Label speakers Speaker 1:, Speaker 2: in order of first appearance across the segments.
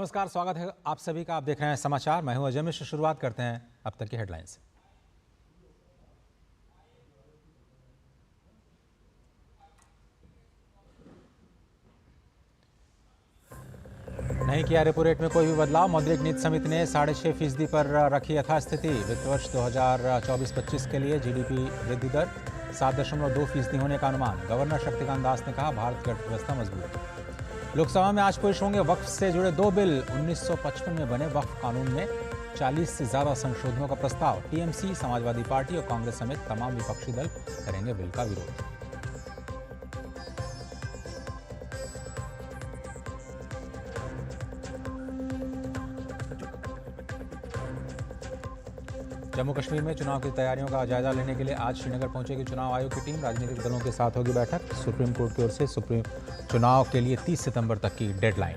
Speaker 1: नमस्कार, स्वागत है आप सभी का। आप देख रहे हैं समाचार। मैं हूं अजय मिश्र। शुरुआत करते हैं अब तक की हेडलाइंस से। नहीं किया रेपो रेट में कोई भी बदलाव। मौद्रिक नीति समिति ने 6.5% पर रखी यथास्थिति। वित्त वर्ष 2024-25 के लिए जीडीपी वृद्धि दर 7.2% होने का अनुमान। गवर्नर शक्तिकांत दास ने कहा, भारत की अर्थव्यवस्था मजबूत। लोकसभा में आज पेश होंगे वक्फ से जुड़े 2 बिल। 1955 में बने वक्फ कानून में 40 से ज्यादा संशोधनों का प्रस्ताव। टीएमसी, समाजवादी पार्टी और कांग्रेस समेत तमाम विपक्षी दल करेंगे बिल का विरोध। जम्मू कश्मीर में चुनाव की तैयारियों का जायजा लेने के लिए आज श्रीनगर पहुंचेगी चुनाव आयोग की टीम। राजनीतिक दलों के साथ होगी बैठक। सुप्रीम कोर्ट की ओर से सुप्रीम चुनाव के लिए 30 सितंबर तक की डेडलाइन।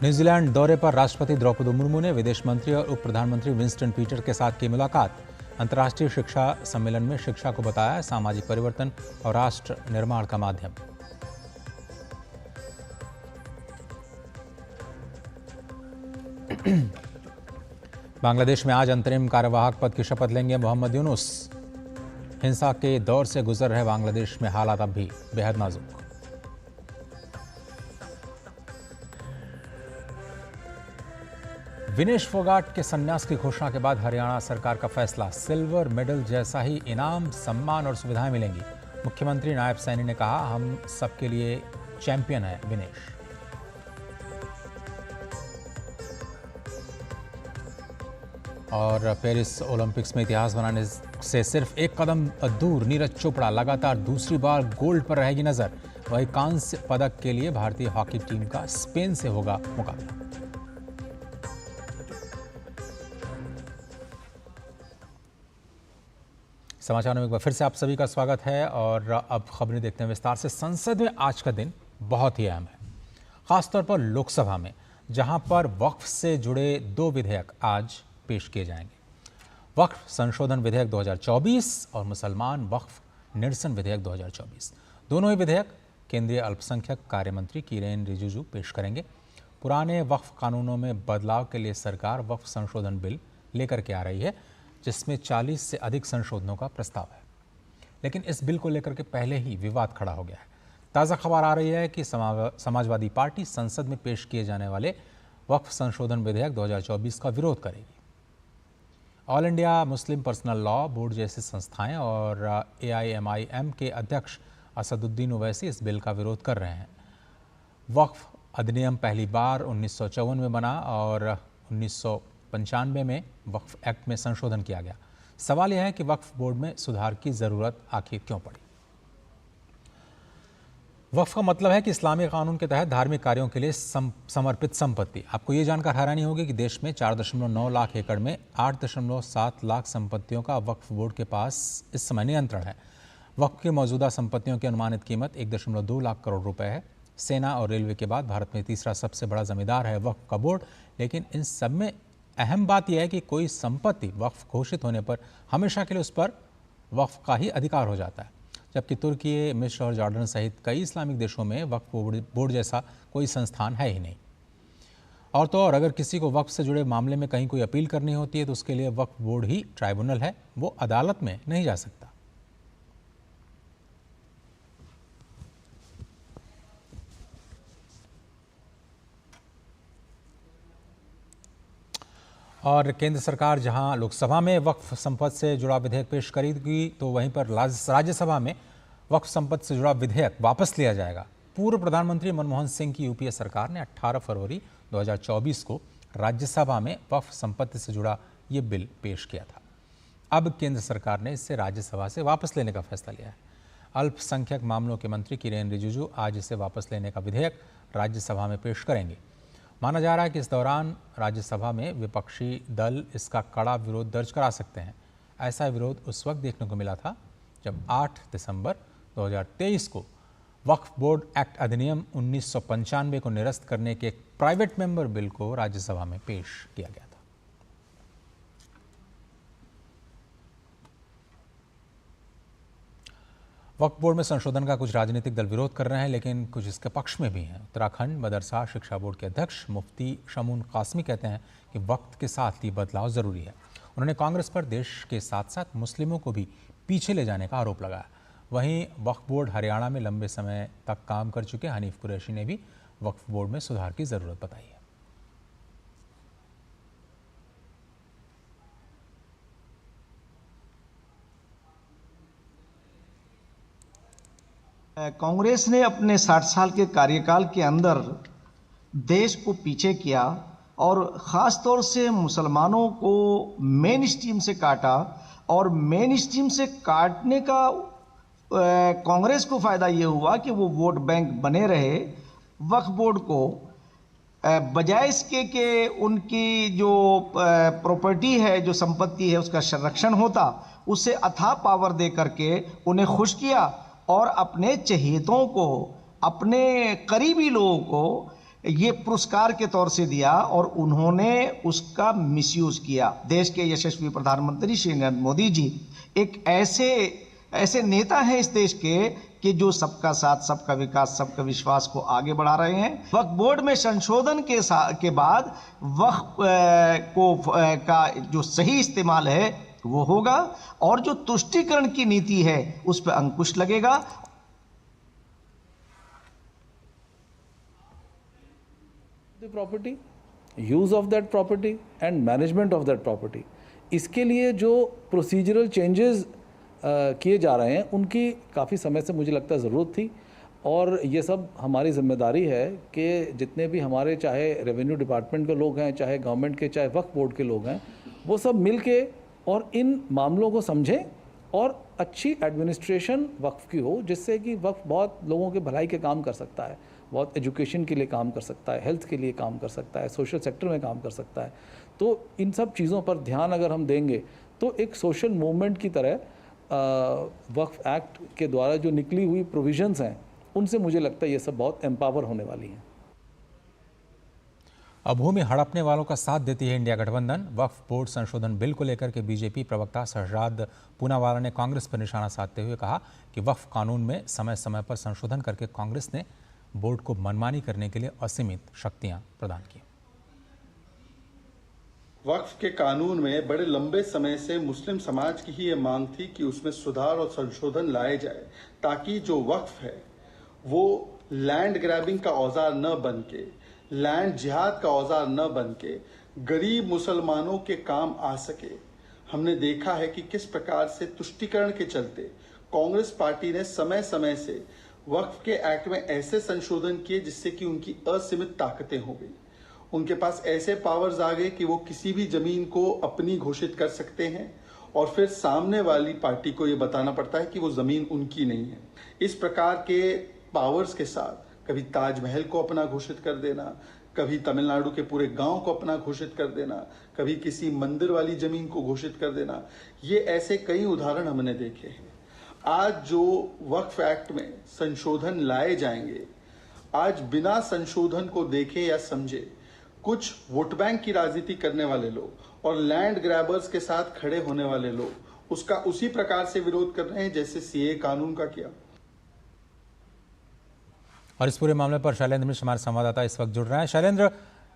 Speaker 1: न्यूजीलैंड दौरे पर राष्ट्रपति द्रौपदी मुर्मू ने विदेश मंत्री और उप प्रधानमंत्री विंस्टन पीटर के साथ की मुलाकात। अंतर्राष्ट्रीय शिक्षा सम्मेलन में शिक्षा को बताया सामाजिक परिवर्तन और राष्ट्र निर्माण का माध्यम। बांग्लादेश में आज अंतरिम कार्यवाहक पद की शपथ लेंगे मोहम्मद यूनुस। हिंसा के दौर से गुजर रहे बांग्लादेश में हालात अब भी बेहद नाजुक। विनेश फोगाट के संन्यास की घोषणा के बाद हरियाणा सरकार का फैसला। सिल्वर मेडल जैसा ही इनाम, सम्मान और सुविधाएं मिलेंगी। मुख्यमंत्री नायब सैनी ने कहा, हम सबके लिए चैंपियन है विनेश। और पेरिस ओलंपिक्स में इतिहास बनाने से सिर्फ एक कदम दूर नीरज चोपड़ा लगातार दूसरी बार गोल्ड पर रहेगी नजर। वही कांस्य पदक के लिए भारतीय हॉकी टीम का स्पेन से होगा मुकाबला। समाचार में एक बार फिर से आप सभी का स्वागत है और अब खबरें देखते हैं विस्तार से। संसद में आज का दिन बहुत ही अहम है, खासतौर पर लोकसभा में, जहां पर वक्फ से जुड़े 2 विधेयक आज पेश किए जाएंगे। वक्फ संशोधन विधेयक 2024 और मुसलमान वक्फ निरसन विधेयक 2024। दोनों ही विधेयक केंद्रीय अल्पसंख्यक कार्य मंत्री किरेन रिजिजू पेश करेंगे। पुराने वक्फ कानूनों में बदलाव के लिए सरकार वक्फ संशोधन बिल लेकर के आ रही है, जिसमें 40 से अधिक संशोधनों का प्रस्ताव है। लेकिन इस बिल को लेकर के पहले ही विवाद खड़ा हो गया है। ताज़ा खबर आ रही है कि समाजवादी पार्टी संसद में पेश किए जाने वाले वक्फ संशोधन विधेयक 2024 का विरोध करेगी। All India Muslim personal law board जैसी संस्थाएं और AIMIM के अध्यक्ष असदुद्दीन ओवैसी इस बिल का विरोध कर रहे हैं। वक्फ अधिनियम पहली बार 1954 में बना और 1995 में वक्फ एक्ट में संशोधन किया गया। सवाल यह है कि वक्फ बोर्ड में सुधार की ज़रूरत आखिर क्यों पड़ी। वक्फ का मतलब है कि इस्लामी कानून के तहत धार्मिक कार्यों के लिए समर्पित संपत्ति। आपको ये जानकर हैरानी होगी कि देश में 4.9 लाख एकड़ में 8.7 लाख संपत्तियों का वक्फ बोर्ड के पास इस समय नियंत्रण है। वक्फ की मौजूदा संपत्तियों की अनुमानित कीमत 1.2 लाख करोड़ रुपए है। सेना और रेलवे के बाद भारत में तीसरा सबसे बड़ा जमींदार है वक्फ का बोर्ड। लेकिन इन सब में अहम बात यह है कि कोई संपत्ति वक्फ घोषित होने पर हमेशा के लिए उस पर वक्फ का ही अधिकार हो जाता है, जबकि तुर्की, मिस्र और जॉर्डन सहित कई इस्लामिक देशों में वक्फ बोर्ड जैसा कोई संस्थान है ही नहीं। और तो और अगर किसी को वक्फ से जुड़े मामले में कहीं कोई अपील करनी होती है तो उसके लिए वक्फ बोर्ड ही ट्राइब्यूनल है, वो अदालत में नहीं जा सकता। और केंद्र सरकार जहां लोकसभा में वक्फ संपत्ति से जुड़ा विधेयक पेश करेगी, तो वहीं पर राज्यसभा में वक्फ संपत्ति से जुड़ा विधेयक वापस लिया जाएगा। पूर्व प्रधानमंत्री मनमोहन सिंह की यूपीए सरकार ने 18 फरवरी 2024 को राज्यसभा में वक्फ संपत्ति से जुड़ा ये बिल पेश किया था। अब केंद्र सरकार ने इसे राज्यसभा से वापस लेने का फैसला लिया है। अल्पसंख्यक मामलों के मंत्री किरेन रिजिजू आज इसे वापस लेने का विधेयक राज्यसभा में पेश करेंगे। माना जा रहा है कि इस दौरान राज्यसभा में विपक्षी दल इसका कड़ा विरोध दर्ज करा सकते हैं। ऐसा विरोध उस वक्त देखने को मिला था जब 8 दिसंबर 2023 को वक्फ बोर्ड एक्ट अधिनियम 1995 को निरस्त करने के एक प्राइवेट मेंबर बिल को राज्यसभा में पेश किया गया था। वक्फ बोर्ड में संशोधन का कुछ राजनीतिक दल विरोध कर रहे हैं, लेकिन कुछ इसके पक्ष में भी हैं। उत्तराखंड मदरसा शिक्षा बोर्ड के अध्यक्ष मुफ्ती शमून कासमी कहते हैं कि वक्त के साथ ये बदलाव ज़रूरी है। उन्होंने कांग्रेस पर देश के साथ साथ मुस्लिमों को भी पीछे ले जाने का आरोप लगाया। वहीं वक्फ बोर्ड हरियाणा में लंबे समय तक काम कर चुके हनीफ कुरैशी ने भी वक्फ बोर्ड में सुधार की ज़रूरत बताई है।
Speaker 2: कांग्रेस ने अपने 60 साल के कार्यकाल के अंदर देश को पीछे किया और ख़ास तौर से मुसलमानों को मेन स्ट्रीम से काटा, और मेन स्ट्रीम से काटने का कांग्रेस को फ़ायदा ये हुआ कि वो वोट बैंक बने रहे। वक्फ बोर्ड को बजाय इसके कि उनकी जो प्रॉपर्टी है, जो संपत्ति है, उसका संरक्षण होता, उसे अथाह पावर दे करके उन्हें खुश किया और अपने चहेतों को, अपने करीबी लोगों को ये पुरस्कार के तौर से दिया और उन्होंने उसका मिसयूज़ किया। देश के यशस्वी प्रधानमंत्री श्री नरेंद्र मोदी जी एक ऐसे नेता हैं इस देश के कि जो सबका साथ, सबका विकास, सबका विश्वास को आगे बढ़ा रहे हैं। वक्फ बोर्ड में संशोधन के बाद वक्फ का जो सही इस्तेमाल है वो होगा और जो तुष्टीकरण की नीति है उस पर अंकुश लगेगा।
Speaker 3: The property, use of that property and management of that property, इसके लिए जो प्रोसीजरल चेंजेस किए जा रहे हैं उनकी काफ़ी समय से मुझे लगता है ज़रूरत थी, और ये सब हमारी जिम्मेदारी है कि जितने भी हमारे चाहे रेवेन्यू डिपार्टमेंट के लोग हैं, चाहे गवर्नमेंट के, चाहे वक्फ बोर्ड के लोग हैं, वो सब मिल के और इन मामलों को समझें और अच्छी एडमिनिस्ट्रेशन वक्फ की हो, जिससे कि वक्फ बहुत लोगों के भलाई के काम कर सकता है, बहुत एजुकेशन के लिए काम कर सकता है, हेल्थ के लिए काम कर सकता है, सोशल सेक्टर में काम कर सकता है। तो इन सब चीज़ों पर ध्यान अगर हम देंगे तो एक सोशल मूवमेंट की तरह वक्फ एक्ट के द्वारा जो निकली हुई प्रोविजंस हैं उनसे मुझे लगता है ये सब बहुत एम्पावर होने वाली हैं।
Speaker 1: अब भूमि हड़पने वालों का साथ देती है इंडिया गठबंधन। वक्फ बोर्ड संशोधन बिल को लेकर के बीजेपी प्रवक्ता शहजाद पूनावाला ने कांग्रेस पर निशाना साधते हुए कहा कि वक्फ कानून में समय समय पर संशोधन करके कांग्रेस ने बोर्ड को मनमानी करने के लिए असीमित शक्तियां प्रदान की।
Speaker 4: वक्फ के कानून में बड़े लंबे समय से मुस्लिम समाज की ही ये मांग थी कि उसमें सुधार और संशोधन लाए जाए, ताकि जो वक्फ है वो लैंड ग्रैबिंग का औजार न बन के, लैंड जिहाद का औजार न बन के गरीब मुसलमानों के काम आ सके। हमने देखा है कि किस प्रकार से तुष्टीकरण के चलते कांग्रेस पार्टी ने समय समय से वक्फ के एक्ट में ऐसे संशोधन किए जिससे कि उनकी असीमित ताकतें हो गई। उनके पास ऐसे पावर्स आ गए कि वो किसी भी जमीन को अपनी घोषित कर सकते हैं और फिर सामने वाली पार्टी को ये बताना पड़ता है कि वो जमीन उनकी नहीं है। इस प्रकार के पावर्स के साथ कभी ताजमहल को अपना घोषित कर देना, कभी तमिलनाडु के पूरे गांव को अपना घोषित कर देना, कभी किसी मंदिर वाली जमीन को घोषित कर देना, ये ऐसे कई उदाहरण हमने देखे हैं। आज जो वक्फ एक्ट में संशोधन लाए जाएंगे, आज बिना संशोधन को देखे या समझे कुछ वोट बैंक की राजनीति करने वाले लोग और लैंड ग्रैबर्स के साथ खड़े होने वाले लोग उसका उसी प्रकार से विरोध कर रहे हैं जैसे सीए कानून का किया।
Speaker 1: और इस पूरे मामले पर शैलेंद्र मिश्र हमारे संवाददाता इस वक्त जुड़ रहे हैं। शैलेंद्र,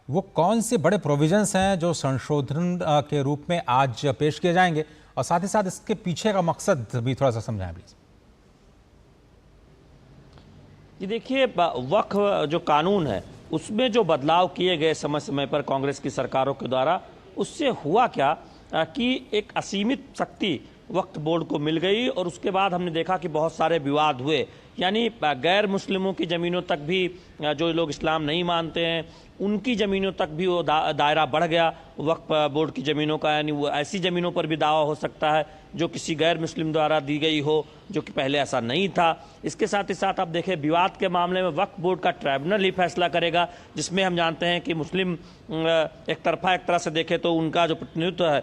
Speaker 1: वो कौन से बड़े प्रोविजंस हैं जो संशोधन के रूप में आज पेश किए जाएंगे, और साथ ही साथ इसके पीछे का मकसद भी थोड़ा सा समझाएं प्लीज।
Speaker 5: जी देखिए, वक्फ जो कानून है उसमें जो बदलाव किए गए समय समय पर कांग्रेस की सरकारों के द्वारा, उससे हुआ क्या कि एक असीमित शक्ति वक्फ बोर्ड को मिल गई, और उसके बाद हमने देखा कि बहुत सारे विवाद हुए। यानी गैर मुस्लिमों की ज़मीनों तक भी, जो लोग इस्लाम नहीं मानते हैं उनकी ज़मीनों तक भी वो दायरा बढ़ गया वक्फ बोर्ड की ज़मीनों का। यानी वो ऐसी ज़मीनों पर भी दावा हो सकता है जो किसी गैर मुस्लिम द्वारा दी गई हो, जो कि पहले ऐसा नहीं था। इसके साथ ही साथ आप देखें, विवाद के मामले में वक्फ बोर्ड का ट्राइब्यूनल ही फैसला करेगा, जिसमें हम जानते हैं कि मुस्लिम एक तरह से देखें तो उनका जो प्रतिनिधित्व है,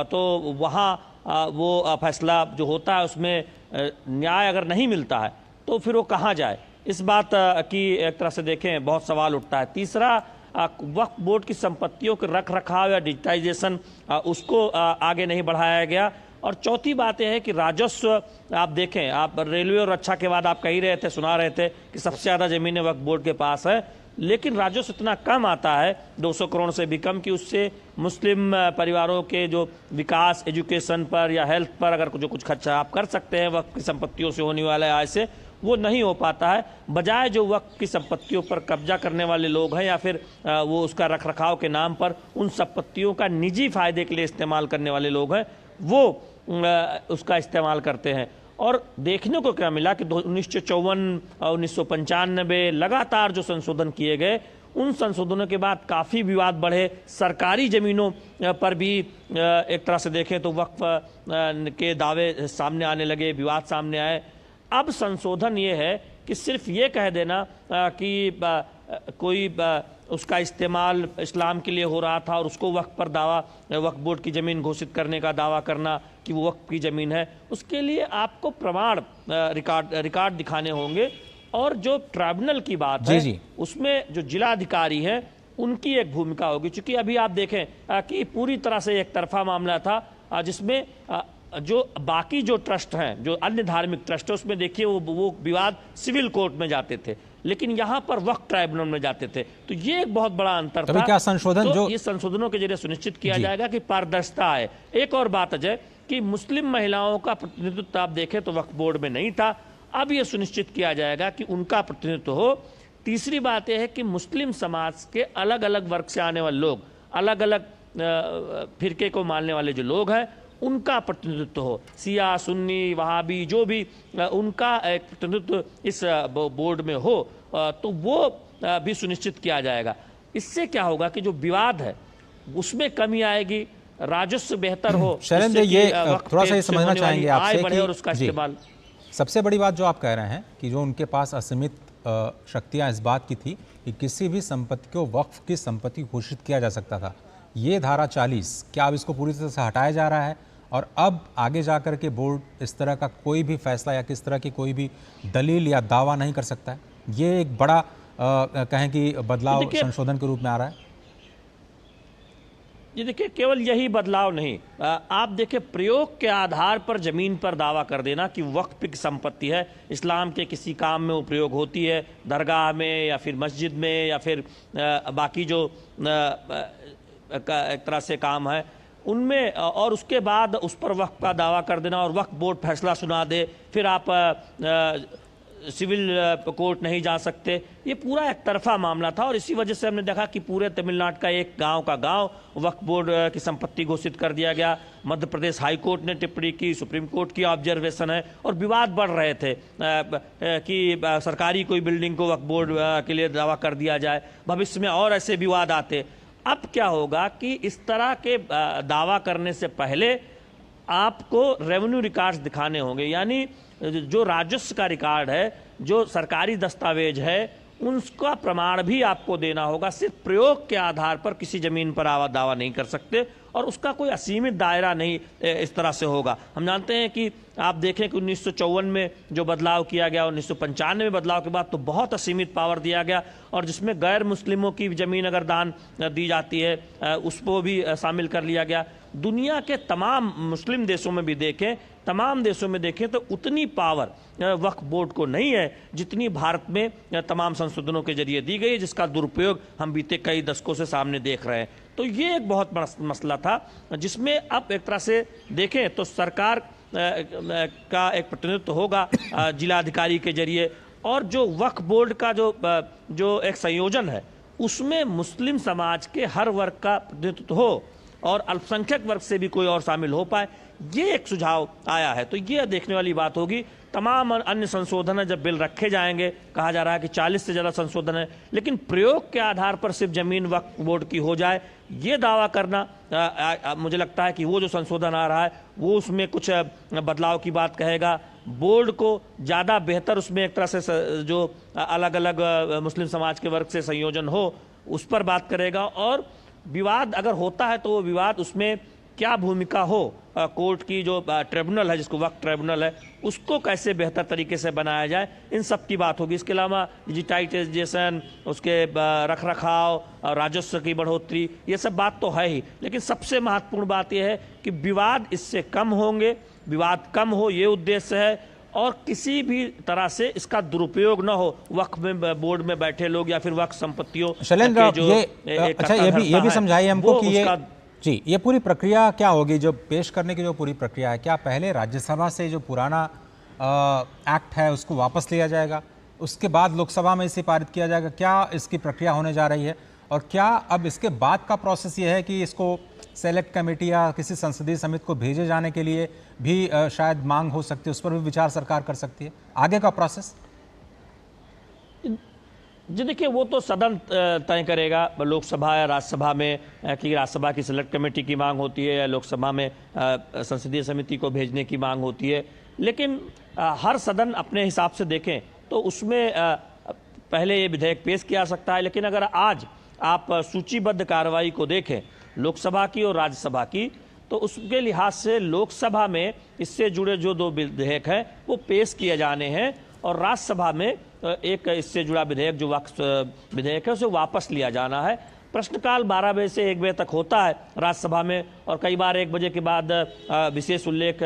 Speaker 5: तो वहाँ वो फैसला जो होता है उसमें न्याय अगर नहीं मिलता है तो फिर वो कहाँ जाए, इस बात की एक तरह से देखें बहुत सवाल उठता है। तीसरा, वक्फ बोर्ड की संपत्तियों के रख रखाव या डिजिटाइजेशन, उसको आगे नहीं बढ़ाया गया, और चौथी बात यह है कि राजस्व आप देखें, आप रेलवे और रक्षा के बाद आप कह ही रहे थे, सुना रहे थे कि सबसे ज़्यादा ज़मीनें वक्फ बोर्ड के पास है, लेकिन राजस्व इतना कम आता है, 200 करोड़ से भी कम, कि उससे मुस्लिम परिवारों के जो विकास, एजुकेशन पर या हेल्थ पर अगर जो कुछ खर्चा आप कर सकते हैं वक्फ की संपत्तियों से होने वाले आय से, वो नहीं हो पाता है। बजाय जो वक्फ की संपत्तियों पर कब्जा करने वाले लोग हैं या फिर वो उसका रखरखाव के नाम पर उन संपत्तियों का निजी फायदे के लिए इस्तेमाल करने वाले लोग हैं, वो उसका इस्तेमाल करते हैं। और देखने को क्या मिला कि 1954 और 1995 लगातार जो संशोधन किए गए, उन संशोधनों के बाद काफ़ी विवाद बढ़े। सरकारी ज़मीनों पर भी एक तरह से देखें तो वक्फ के दावे सामने आने लगे, विवाद सामने आए। अब संशोधन ये है कि सिर्फ ये कह देना कि कोई उसका इस्तेमाल इस्लाम के लिए हो रहा था और उसको वक्फ पर दावा, वक्फ बोर्ड की ज़मीन घोषित करने का दावा करना कि वो वक्फ की ज़मीन है, उसके लिए आपको प्रमाण रिकॉर्ड दिखाने होंगे। और जो ट्राइब्यूनल की बात है, उसमें जो जिलाधिकारी हैं उनकी एक भूमिका होगी, क्योंकि अभी आप देखें कि पूरी तरह से एक तरफा मामला था, जिसमें जो बाकी जो ट्रस्ट हैं, जो अन्य धार्मिक ट्रस्ट है, उसमें देखिए वो विवाद सिविल कोर्ट में जाते थे, लेकिन यहाँ पर वक्फ ट्राइब्यूनल में जाते थे। तो ये एक बहुत बड़ा अंतर था।
Speaker 1: क्या संशोधन
Speaker 5: तो ये संशोधनों के जरिए सुनिश्चित किया जाएगा कि पारदर्शिता है। एक और बात है कि मुस्लिम महिलाओं का प्रतिनिधित्व आप देखें तो वक्फ बोर्ड में नहीं था, अब ये सुनिश्चित किया जाएगा कि उनका प्रतिनिधित्व हो। तीसरी बात यह है कि मुस्लिम समाज के अलग अलग वर्ग से आने वाले लोग, अलग अलग फिरके को मानने वाले जो लोग हैं, उनका प्रतिनिधित्व हो। सिया, सुन्नी, वहाबी, जो भी उनका एक प्रतिनिधित्व इस बोर्ड में हो, तो वो भी सुनिश्चित किया जाएगा। इससे क्या होगा कि जो विवाद है उसमें कमी आएगी, राजस्व बेहतर हो।
Speaker 1: शैलेंद्र, ये थोड़ा सा ये समझना चाहेंगे आपसे
Speaker 5: कि और उसका इस्तेमाल।
Speaker 1: सबसे बड़ी बात जो आप कह रहे हैं कि जो उनके पास असीमित शक्तियां इस बात की थी कि किसी भी संपत्ति को वक्फ की संपत्ति घोषित किया जा सकता था, ये धारा 40 क्या अब इसको पूरी तरह से हटाया जा रहा है और अब आगे जाकर के बोर्ड इस तरह का कोई भी फैसला या किस तरह की कोई भी दलील या दावा नहीं कर सकता है? ये एक बड़ा कहें कि बदलाव संशोधन के रूप में आ रहा है।
Speaker 5: ये देखिए, केवल यही बदलाव नहीं, आप देखिए प्रयोग के आधार पर जमीन पर दावा कर देना कि वक्फ की संपत्ति है, इस्लाम के किसी काम में वो प्रयोग होती है, दरगाह में या फिर मस्जिद में या फिर बाकी जो एक तरह से काम है उनमें, और उसके बाद उस पर वक्फ का दावा कर देना और वक्फ बोर्ड फैसला सुना दे, फिर आप सिविल कोर्ट नहीं जा सकते। ये पूरा एक तरफा मामला था और इसी वजह से हमने देखा कि पूरे तमिलनाडु का एक गांव का गांव वक्फ बोर्ड की संपत्ति घोषित कर दिया गया। मध्य प्रदेश हाई कोर्ट ने टिप्पणी की, सुप्रीम कोर्ट की ऑब्जर्वेशन है और विवाद बढ़ रहे थे कि सरकारी कोई बिल्डिंग को वक्फ बोर्ड के लिए दावा कर दिया जाए, भविष्य में और ऐसे विवाद आते। अब क्या होगा कि इस तरह के दावा करने से पहले आपको रेवेन्यू रिकॉर्ड्स दिखाने होंगे, यानी जो राजस्व का रिकॉर्ड है, जो सरकारी दस्तावेज है, उसका प्रमाण भी आपको देना होगा। सिर्फ प्रयोग के आधार पर किसी जमीन पर दावा नहीं कर सकते और उसका कोई असीमित दायरा नहीं इस तरह से होगा। हम जानते हैं कि आप देखें कि 1954 में जो बदलाव किया गया, 1995 में बदलाव के बाद तो बहुत असीमित पावर दिया गया और जिसमें गैर मुस्लिमों की ज़मीन अगर दान दी जाती है उसको भी शामिल कर लिया गया। दुनिया के तमाम मुस्लिम देशों में भी देखें, तमाम देशों में देखें तो उतनी पावर वक्फ बोर्ड को नहीं है जितनी भारत में तमाम संशोधनों के जरिए दी गई, जिसका दुरुपयोग हम बीते कई दशकों से सामने देख रहे हैं। तो ये एक बहुत बड़ा मसला था जिसमें अब एक तरह से देखें तो सरकार का एक प्रतिनिधित्व होगा जिलाधिकारी के जरिए, और जो वक्फ बोर्ड का जो एक संयोजन है उसमें मुस्लिम समाज के हर वर्ग का प्रतिनिधित्व हो और अल्पसंख्यक वर्ग से भी कोई और शामिल हो पाए, ये एक सुझाव आया है। तो ये देखने वाली बात होगी। तमाम अन्य संशोधन है, जब बिल रखे जाएंगे, कहा जा रहा है कि 40 से ज़्यादा संशोधन है, लेकिन प्रयोग के आधार पर सिर्फ जमीन वक्फ बोर्ड की हो जाए, ये दावा करना मुझे लगता है कि वो जो संशोधन आ रहा है वो उसमें कुछ बदलाव की बात कहेगा। बोर्ड को ज़्यादा बेहतर उसमें एक तरह से जो अलग अलग मुस्लिम समाज के वर्ग से संयोजन हो उस पर बात करेगा, और विवाद अगर होता है तो वो विवाद उसमें क्या भूमिका हो कोर्ट की, जो ट्रिब्यूनल है जिसको वक्फ ट्रिब्यूनल है, उसको कैसे बेहतर तरीके से बनाया जाए, इन सब की बात होगी। इसके अलावा डिजिटाइजेशन, उसके रख रखाव, राजस्व की बढ़ोतरी, ये सब बात तो है ही, लेकिन सबसे महत्वपूर्ण बात यह है कि विवाद इससे कम होंगे, विवाद कम हो ये उद्देश्य है, और किसी भी तरह से इसका दुरुपयोग न हो। वक्फ में बोर्ड में बैठे लोग या फिर वक्फ संपत्तियों
Speaker 1: शैलेंद्र,
Speaker 5: के जो
Speaker 1: अच्छा ये भी समझाइए हमको कि ये पूरी प्रक्रिया क्या होगी, जो पेश करने की जो पूरी प्रक्रिया है, क्या पहले राज्यसभा से जो पुराना एक्ट है उसको वापस लिया जाएगा, उसके बाद लोकसभा में इसे पारित किया जाएगा, क्या इसकी प्रक्रिया होने जा रही है, और क्या अब इसके बाद का प्रोसेस ये है कि इसको सेलेक्ट कमेटी या किसी संसदीय समिति को भेजे जाने के लिए भी शायद मांग हो सकती है, उस पर भी विचार सरकार कर सकती है, आगे का प्रोसेस?
Speaker 5: जी देखिए, वो तो सदन तय करेगा, लोकसभा या राज्यसभा में, कि राज्यसभा की सेलेक्ट कमेटी की मांग होती है या लोकसभा में संसदीय समिति को भेजने की मांग होती है। लेकिन हर सदन अपने हिसाब से देखें तो उसमें पहले ये विधेयक पेश किया जा सकता है। लेकिन अगर आज आप सूचीबद्ध कार्रवाई को देखें लोकसभा की और राज्यसभा की, तो उसके लिहाज से लोकसभा में इससे जुड़े जो 2 विधेयक हैं वो पेश किए जाने हैं, और राज्यसभा में एक इससे जुड़ा विधेयक जो वक्फ विधेयक है उसे वापस लिया जाना है। प्रश्नकाल 12 बजे से 1 बजे तक होता है राज्यसभा में, और कई बार 1 बजे के बाद विशेष उल्लेख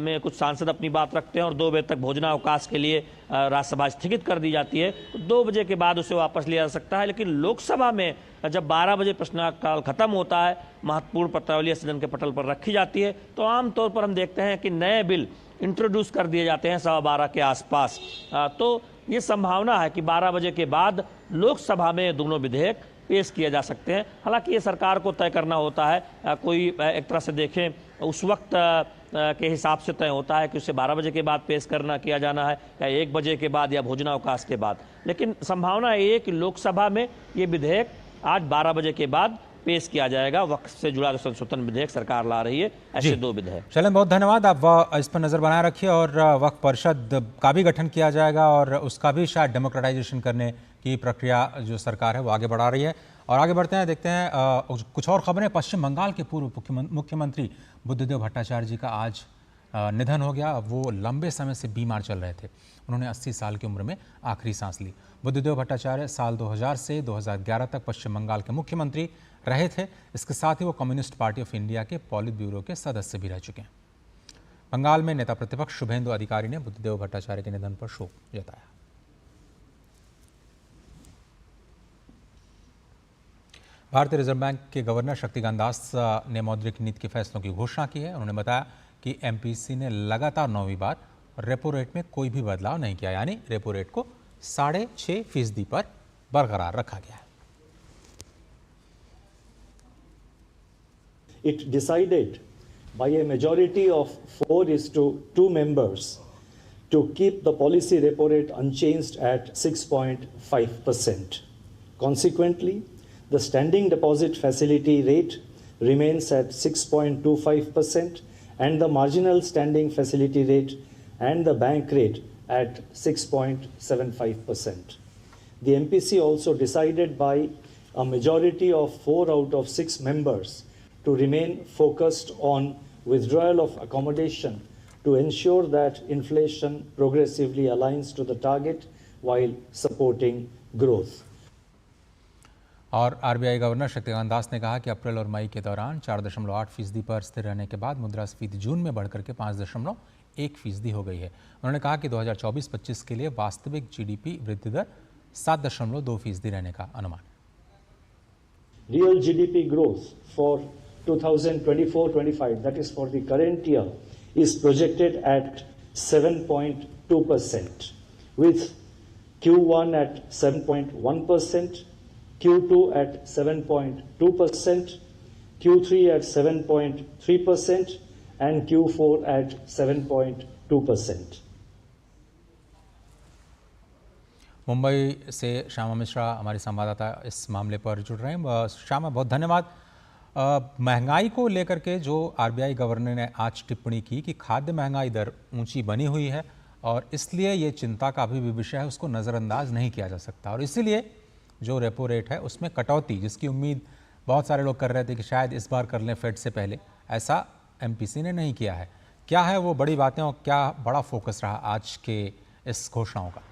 Speaker 5: में कुछ सांसद अपनी बात रखते हैं और 2 बजे तक भोजनावकाश के लिए राज्यसभा स्थगित कर दी जाती है, तो 2 बजे के बाद उसे वापस लिया जा सकता है। लेकिन लोकसभा में जब 12 बजे प्रश्नकाल खत्म होता है, महत्वपूर्ण पत्रावली सदन के पटल पर रखी जाती है, तो आमतौर पर हम देखते हैं कि नए बिल इंट्रोड्यूस कर दिए जाते हैं 12:15 के आसपास। तो ये संभावना है कि 12 बजे के बाद लोकसभा में दोनों विधेयक पेश किए जा सकते हैं। हालांकि ये सरकार को तय करना होता है, कोई एक तरह से देखें उस वक्त के हिसाब से तय होता है कि उसे 12 बजे के बाद पेश किया जाना है या 1 बजे के बाद या भोजनावकाश के बाद। लेकिन संभावना ये है कि लोकसभा में ये विधेयक आज 12 बजे के बाद पेश किया जाएगा। वक्फ से जुड़ा संशोधन विधेयक सरकार ला रही है, ऐसे 2 विधेयक।
Speaker 1: शैलेंद्र, बहुत धन्यवाद, आप इस पर नजर बनाए रखिए, और वक्फ परिषद का भी गठन किया जाएगा और उसका भी शायद डेमोक्रेटाइजेशन करने की प्रक्रिया जो सरकार है वो आगे बढ़ा रही है। और आगे बढ़ते हैं, देखते हैं कुछ और खबरें। पश्चिम बंगाल के पूर्व मुख्यमंत्री बुद्धदेव भट्टाचार्य जी का आज निधन हो गया। वो लंबे समय से बीमार चल रहे थे, उन्होंने 80 साल की उम्र में आखिरी सांस ली। बुद्धदेव भट्टाचार्य साल 2000 से 2011 तक पश्चिम बंगाल के मुख्यमंत्री रहे थे। इसके साथ ही वो कम्युनिस्ट पार्टी ऑफ इंडिया के पॉलिट ब्यूरो के सदस्य भी रह चुके हैं। बंगाल में नेता प्रतिपक्ष शुभेंदु अधिकारी ने बुद्धदेव भट्टाचार्य के निधन पर शोक जताया। भारतीय रिजर्व बैंक के गवर्नर शक्तिकांत दास ने मौद्रिक नीति के फैसलों की घोषणा की है। उन्होंने बताया कि एमपीसी ने लगातार 9वीं बार रेपो रेट में कोई भी बदलाव नहीं किया, यानी रेपो रेट को 6.5% पर बरकरार रखा गया है।
Speaker 6: It decided by a majority of 4:2 members to keep the policy repo rate unchanged at 6.5%. Consequently, the standing deposit facility rate remains at 6.25% and the marginal standing facility rate and the bank rate at 6.75%. The MPC also decided by a majority of 4 out of 6 members to remain focused on withdrawal of accommodation to ensure that inflation progressively aligns to the target while supporting growth.
Speaker 1: और RBI governor Shaktikanta Das ने कहा कि अप्रैल और मई के दौरान 4.8% पर स्थिर रहने के बाद मुद्रास्फीति जून में बढ़कर के 5.1% हो गई है। उन्होंने कहा कि 2024-25 के लिए वास्तविक जीडीपी वृद्धि दर 7.2% रहने का अनुमान।
Speaker 6: Real GDP growth for 2024-25, that is for the current year, is projected at 7.2%, with Q1 at 7.1%, Q2 at 7.2%, Q3 at 7.3%, and Q4 at 7.2%.
Speaker 1: Mumbai से श्यामा मिश्रा हमारी संवाददाता इस मामले पर जुड़ रहे हैं। श्यामा, बहुत धन्यवाद। महंगाई को लेकर के जो आरबीआई गवर्नर ने आज टिप्पणी की कि खाद्य महंगाई दर ऊंची बनी हुई है और इसलिए ये चिंता का अभी भी विषय है, उसको नज़रअंदाज नहीं किया जा सकता, और इसीलिए जो रेपो रेट है उसमें कटौती, जिसकी उम्मीद बहुत सारे लोग कर रहे थे कि शायद इस बार कर लें फेड से पहले, ऐसा एमपीसी ने नहीं किया है। क्या है वो बड़ी बातें और क्या बड़ा फोकस रहा आज के इस घोषणाओं का?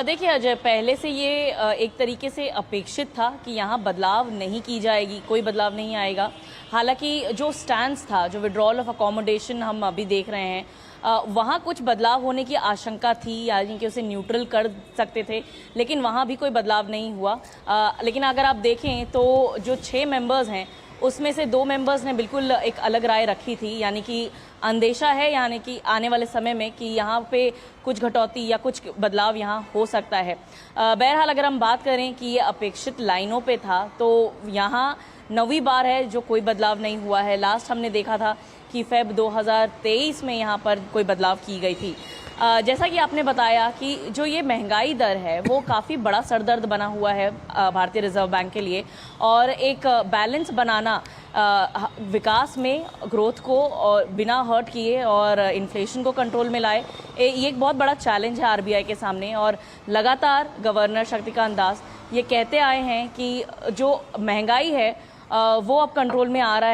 Speaker 7: देखिए अजय, पहले से ये एक तरीके से अपेक्षित था कि यहाँ बदलाव नहीं की जाएगी, कोई बदलाव नहीं आएगा। हालांकि जो स्टैंस था, जो विड्रॉल ऑफ अकोमोडेशन हम अभी देख रहे हैं, वहाँ कुछ बदलाव होने की आशंका थी, यानी कि उसे न्यूट्रल कर सकते थे, लेकिन वहाँ भी कोई बदलाव नहीं हुआ। लेकिन अगर आप देखें तो जो 6 मेंबर्स हैं उसमें से 2 मेंबर्स ने बिल्कुल एक अलग राय रखी थी, यानी कि अंदेशा है यानी कि आने वाले समय में कि यहाँ पे कुछ घटौती या कुछ बदलाव यहाँ हो सकता है। बहरहाल अगर हम बात करें कि ये अपेक्षित लाइनों पे था, तो यहाँ 9वीं बार है जो कोई बदलाव नहीं हुआ है। लास्ट हमने देखा था कि फेब 2023 में यहाँ पर कोई बदलाव की गई थी। जैसा कि आपने बताया कि जो ये महंगाई दर है वो काफ़ी बड़ा सरदर्द बना हुआ है भारतीय रिजर्व बैंक के लिए, और एक बैलेंस बनाना विकास में, ग्रोथ को और बिना हर्ट किए और इन्फ्लेशन को कंट्रोल में लाए, ये एक बहुत बड़ा चैलेंज है आरबीआई के सामने। और लगातार गवर्नर शक्तिकांत दास ये कहते आए हैं कि जो महंगाई है वो अब कंट्रोल में आ रहा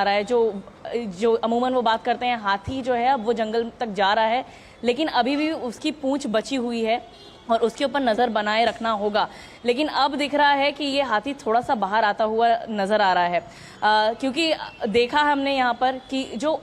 Speaker 7: है। जो अमूमन वो बात करते हैं, हाथी जो है अब वो जंगल तक जा रहा है, लेकिन अभी भी उसकी पूंछ बची हुई है और उसके ऊपर नज़र बनाए रखना होगा। लेकिन अब दिख रहा है कि ये हाथी थोड़ा सा बाहर आता हुआ नज़र आ रहा है, क्योंकि देखा हमने यहाँ पर कि जो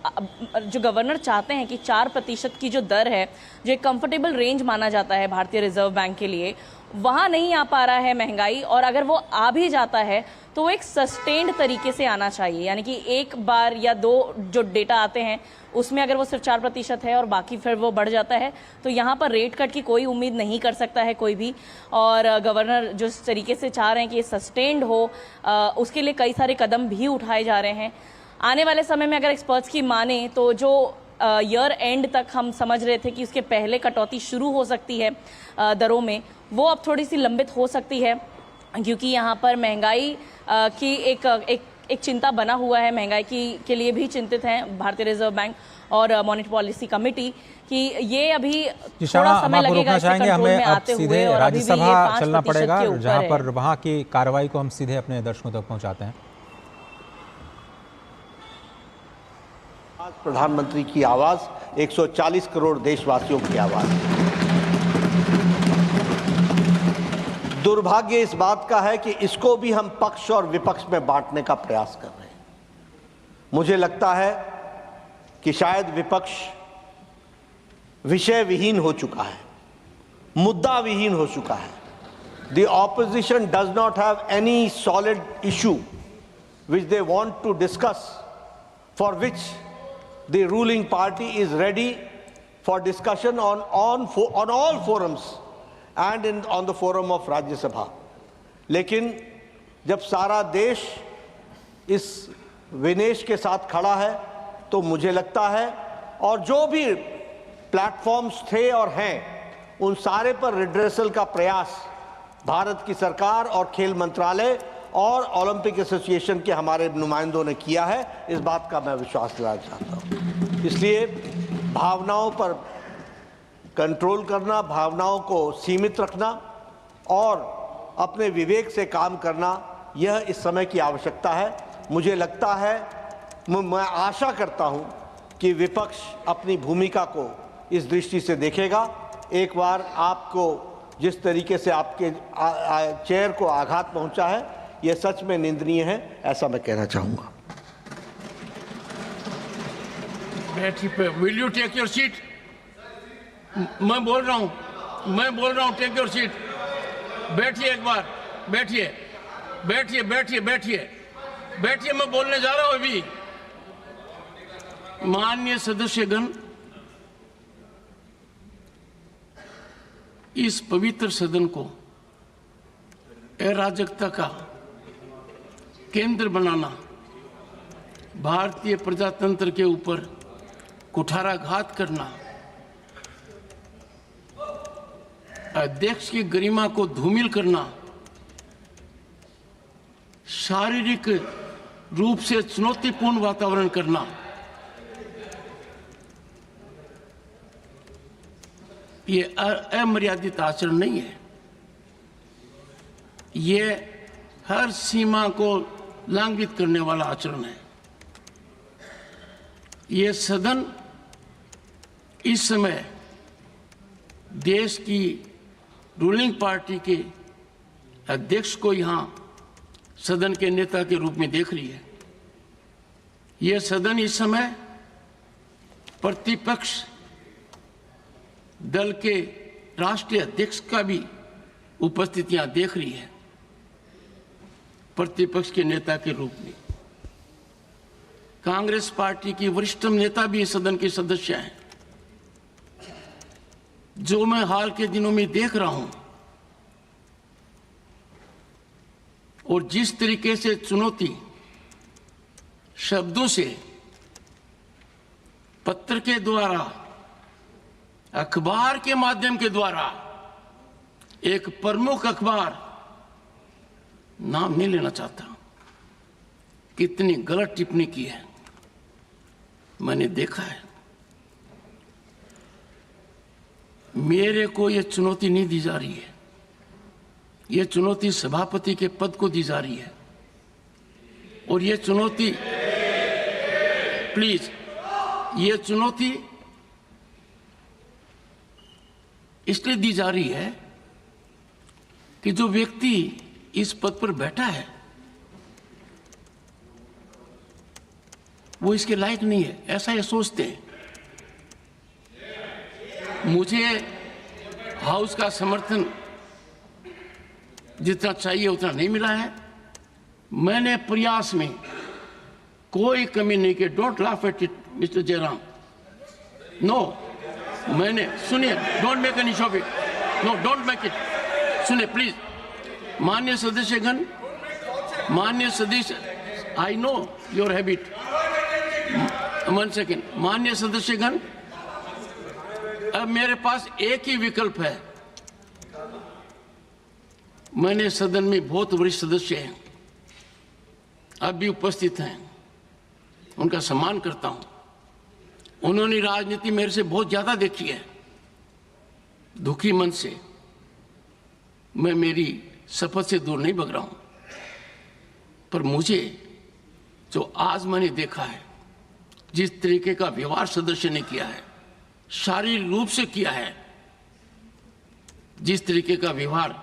Speaker 7: गवर्नर चाहते हैं कि 4% की जो दर है, जो एक कंफर्टेबल रेंज माना जाता है भारतीय रिजर्व बैंक के लिए, वहाँ नहीं आ पा रहा है महंगाई। और अगर वो आ भी जाता है तो वो एक सस्टेन्ड तरीके से आना चाहिए, यानी कि एक बार या 2 जो डेटा आते हैं उसमें अगर वो सिर्फ 4% है और बाकी फिर वो बढ़ जाता है, तो यहाँ पर रेट कट की कोई उम्मीद नहीं कर सकता है कोई भी। और गवर्नर जो इस तरीके से चाह रहे हैं कि ये सस्टेन्ड हो, उसके लिए कई सारे कदम भी उठाए जा रहे हैं। आने वाले समय में अगर एक्सपर्ट्स की माने तो जो ईयर एंड तक हम समझ रहे थे कि उसके पहले कटौती शुरू हो सकती है दरों में, वो अब थोड़ी सी लंबित हो सकती है, क्योंकि यहाँ पर महंगाई की एक चिंता बना हुआ है। महंगाई के लिए भी चिंतित हैं भारतीय रिजर्व बैंक और मॉनेटरी पॉलिसी कमेटी कि ये अभी थोड़ा समय लगेगा इसे कंट्रोल में आते हुए, और अभी भी ये 5%
Speaker 1: चलना पड़ेगा,
Speaker 7: के ऊपर
Speaker 1: जहाँ
Speaker 7: है।
Speaker 1: पर वहाँ की कार्रवाई को हम सीधे अपने दर्शकों तक पहुँचाते हैं।
Speaker 8: आज प्रधानमंत्री की आवाज 140 करोड़ देशवासियों की आवाज। दुर्भाग्य इस बात का है कि इसको भी हम पक्ष और विपक्ष में बांटने का प्रयास कर रहे हैं। मुझे लगता है कि शायद विपक्ष विषय विहीन हो चुका है, मुद्दा विहीन हो चुका है। The opposition does not have any solid issue which they want to discuss, for which the ruling party is ready for discussion on all forums and on the forum of Rajya Sabha. लेकिन जब सारा देश इस विनेश के साथ खड़ा है तो मुझे लगता है, और जो भी प्लेटफॉर्म्स थे और हैं, उन सारे पर रिड्रेसल का प्रयास भारत की सरकार और खेल मंत्रालय और ओलंपिक एसोसिएशन के हमारे नुमाइंदों ने किया है। इस बात का मैं विश्वास दिलाना चाहता हूँ। इसलिए भावनाओं पर कंट्रोल करना, भावनाओं को सीमित रखना और अपने विवेक से काम करना, यह इस समय की आवश्यकता है। मुझे लगता है, मैं आशा करता हूं कि विपक्ष अपनी भूमिका को इस दृष्टि से देखेगा। एक बार आपको जिस तरीके से आपके चेयर को आघात पहुंचा है, यह सच में निंदनीय है, ऐसा मैं कहना चाहूंगा।
Speaker 9: Will you take your seat? मैं बोल रहा हूं, टेक योर सीट। बैठिए, एक बार बैठिए, मैं बोलने जा रहा हूं अभी। माननीय सदस्यगण, इस पवित्र सदन को अराजकता का केंद्र बनाना, भारतीय प्रजातंत्र के ऊपर कुठाराघात करना, अध्यक्ष की गरिमा को धूमिल करना, शारीरिक रूप से चुनौतीपूर्ण वातावरण करना, ये अमर्यादित आचरण नहीं है। ये हर सीमा को लांघित करने वाला आचरण है। ये सदन इस समय देश की रूलिंग पार्टी के अध्यक्ष को यहां सदन के नेता के रूप में देख रही है। यह सदन इस समय प्रतिपक्ष दल के राष्ट्रीय अध्यक्ष का भी उपस्थितियां देख रही है, प्रतिपक्ष के नेता के रूप में। कांग्रेस पार्टी की वरिष्ठ नेता भी इस सदन के सदस्य हैं। जो मैं हाल के दिनों में देख रहा हूं और जिस तरीके से चुनौती शब्दों से, पत्र के द्वारा, अखबार के माध्यम के द्वारा, एक प्रमुख अखबार, नाम नहीं लेना चाहता, कितनी गलत टिप्पणी की है मैंने देखा है। मेरे को यह चुनौती नहीं दी जा रही है, यह चुनौती सभापति के पद को दी जा रही है। और यह चुनौती, प्लीज, यह चुनौती इसलिए दी जा रही है कि जो व्यक्ति इस पद पर बैठा है वो इसके लायक नहीं है, ऐसा ये सोचते हैं। मुझे हाउस का समर्थन जितना चाहिए उतना नहीं मिला है। मैंने प्रयास में कोई कमी नहीं की। Don't laugh at it mister Jairam. No, मैंने, सुनिए, don't make any show off it. No, don't make it. सुनिए प्लीज। माननीय सदस्यगण, माननीय सदस्य, I know your habit. 1 second. माननीय सदस्यगण, अब मेरे पास एक ही विकल्प है। मैंने सदन में बहुत वरिष्ठ सदस्य हैं, अब भी उपस्थित हैं, उनका सम्मान करता हूं। उन्होंने राजनीति मेरे से बहुत ज्यादा देखी है। दुखी मन से मैं मेरी शपथ से दूर नहीं भग रहा हूं, पर मुझे जो आज मैंने देखा है, जिस तरीके का व्यवहार सदस्य ने किया है, शारीरिक रूप से किया है, जिस तरीके का व्यवहार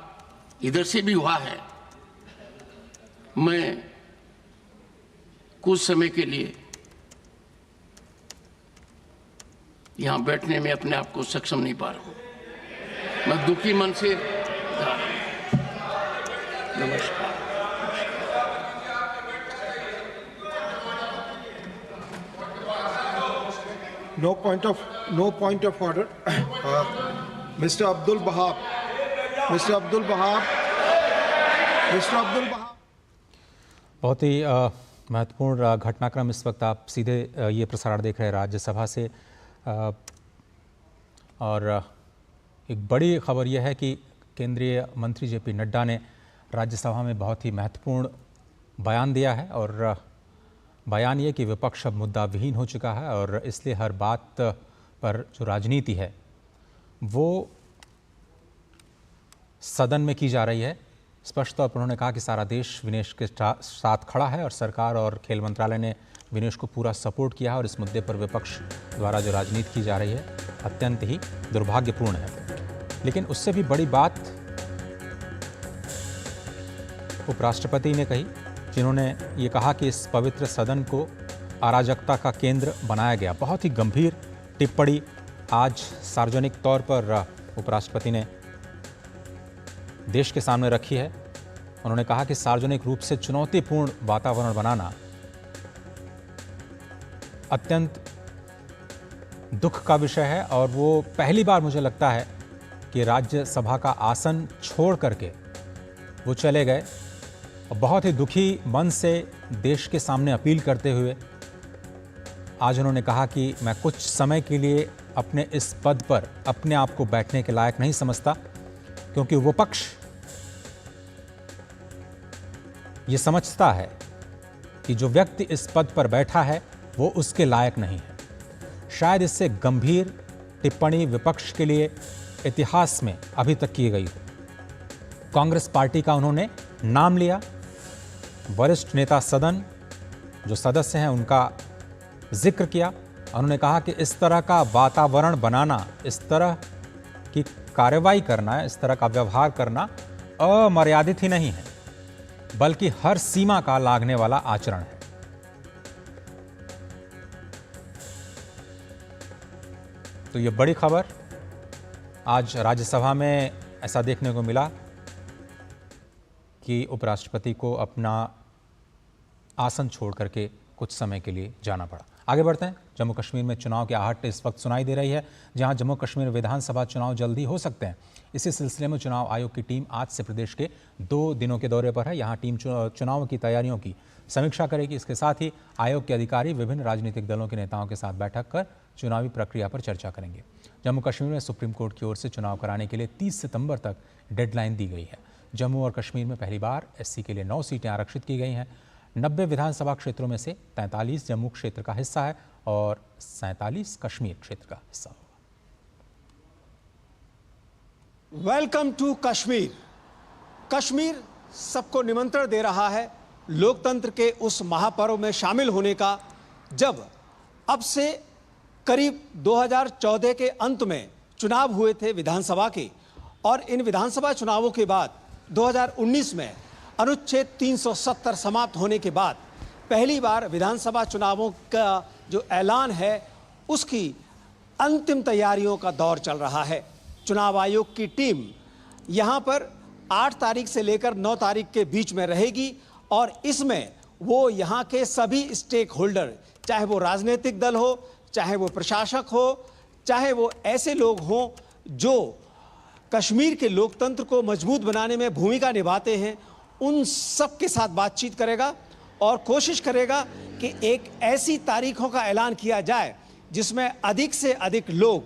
Speaker 9: इधर से भी हुआ है, मैं कुछ समय के लिए यहां बैठने में अपने आप को सक्षम नहीं पा रहा हूं। मैं दुखी मन से नमस्कार।
Speaker 10: No point of order. Mr. Abdul Wahab. Mr. Abdul Wahab. Mr. Abdul Wahab.
Speaker 1: बहुत ही महत्वपूर्ण घटनाक्रम इस वक्त आप सीधे ये प्रसारण देख रहे हैं राज्यसभा से। और एक बड़ी खबर यह है कि केंद्रीय मंत्री जेपी नड्डा ने राज्यसभा में बहुत ही महत्वपूर्ण बयान दिया है। और बयान ये कि विपक्ष अब मुद्दा विहीन हो चुका है और इसलिए हर बात पर जो राजनीति है वो सदन में की जा रही है। स्पष्ट तौर पर उन्होंने कहा कि सारा देश विनेश के साथ खड़ा है और सरकार और खेल मंत्रालय ने विनेश को पूरा सपोर्ट किया है। और इस मुद्दे पर विपक्ष द्वारा जो राजनीति की जा रही है अत्यंत ही दुर्भाग्यपूर्ण है। लेकिन उससे भी बड़ी बात उपराष्ट्रपति ने कही, जिन्होंने ये कहा कि इस पवित्र सदन को अराजकता का केंद्र बनाया गया। बहुत ही गंभीर टिप्पणी आज सार्वजनिक तौर पर उपराष्ट्रपति ने देश के सामने रखी है। उन्होंने कहा कि सार्वजनिक रूप से चुनौतीपूर्ण वातावरण बनाना अत्यंत दुख का विषय है। और वो पहली बार मुझे लगता है कि राज्यसभा का आसन छोड़ करके वो चले गए और बहुत ही दुखी मन से देश के सामने अपील करते हुए आज उन्होंने कहा कि मैं कुछ समय के लिए अपने इस पद पर अपने आप को बैठने के लायक नहीं समझता, क्योंकि विपक्ष ये समझता है कि जो व्यक्ति इस पद पर बैठा है वो उसके लायक नहीं है। शायद इससे गंभीर टिप्पणी विपक्ष के लिए इतिहास में अभी तक की गई हो। कांग्रेस पार्टी का उन्होंने नाम लिया वरिष्ठ नेता सदन जो सदस्य हैं उनका जिक्र किया। उन्होंने कहा कि इस तरह का वातावरण बनाना, इस तरह की कार्रवाई करना, इस तरह का व्यवहार करना अमर्यादित ही नहीं है, बल्कि हर सीमा का लांघने वाला आचरण है। तो ये बड़ी खबर आज राज्यसभा में ऐसा देखने को मिला कि उपराष्ट्रपति को अपना आसन छोड़ करके कुछ समय के लिए जाना पड़ा। आगे बढ़ते हैं। जम्मू कश्मीर में चुनाव की आहट इस वक्त सुनाई दे रही है, जहां जम्मू कश्मीर विधानसभा चुनाव जल्दी हो सकते हैं। इसी सिलसिले में चुनाव आयोग की टीम आज से प्रदेश के 2 दिनों के दौरे पर है। यहां टीम चुनाव की तैयारियों की समीक्षा करेगी। इसके साथ ही आयोग के अधिकारी विभिन्न राजनीतिक दलों के नेताओं के साथ बैठक कर चुनावी प्रक्रिया पर चर्चा करेंगे। जम्मू कश्मीर में सुप्रीम कोर्ट की ओर से चुनाव कराने के लिए 30 सितंबर तक डेडलाइन दी गई है। जम्मू और कश्मीर में पहली बार एससी के लिए 9 सीटें आरक्षित की गई हैं। 90 विधानसभा क्षेत्रों में से 43 जम्मू क्षेत्र का हिस्सा है और 47 कश्मीर क्षेत्र का हिस्सा होगा।
Speaker 11: Welcome to Kashmir. कश्मीर सबको निमंत्रण दे रहा है लोकतंत्र के उस महापर्व में शामिल होने का, जब अब से करीब 2014 के अंत में चुनाव हुए थे विधानसभा के, और इन विधानसभा चुनावों के बाद 2019 में अनुच्छेद 370 समाप्त होने के बाद पहली बार विधानसभा चुनावों का जो ऐलान है उसकी अंतिम तैयारियों का दौर चल रहा है। चुनाव आयोग की टीम यहाँ पर 8 तारीख से लेकर 9 तारीख के बीच में रहेगी और इसमें वो यहाँ के सभी स्टेक होल्डर, चाहे वो राजनीतिक दल हो, चाहे वो प्रशासक हो, चाहे वो ऐसे लोग हों जो कश्मीर के लोकतंत्र को मजबूत बनाने में भूमिका निभाते हैं, उन सब के साथ बातचीत करेगा और कोशिश करेगा कि एक ऐसी तारीखों का ऐलान किया जाए जिसमें अधिक से अधिक लोग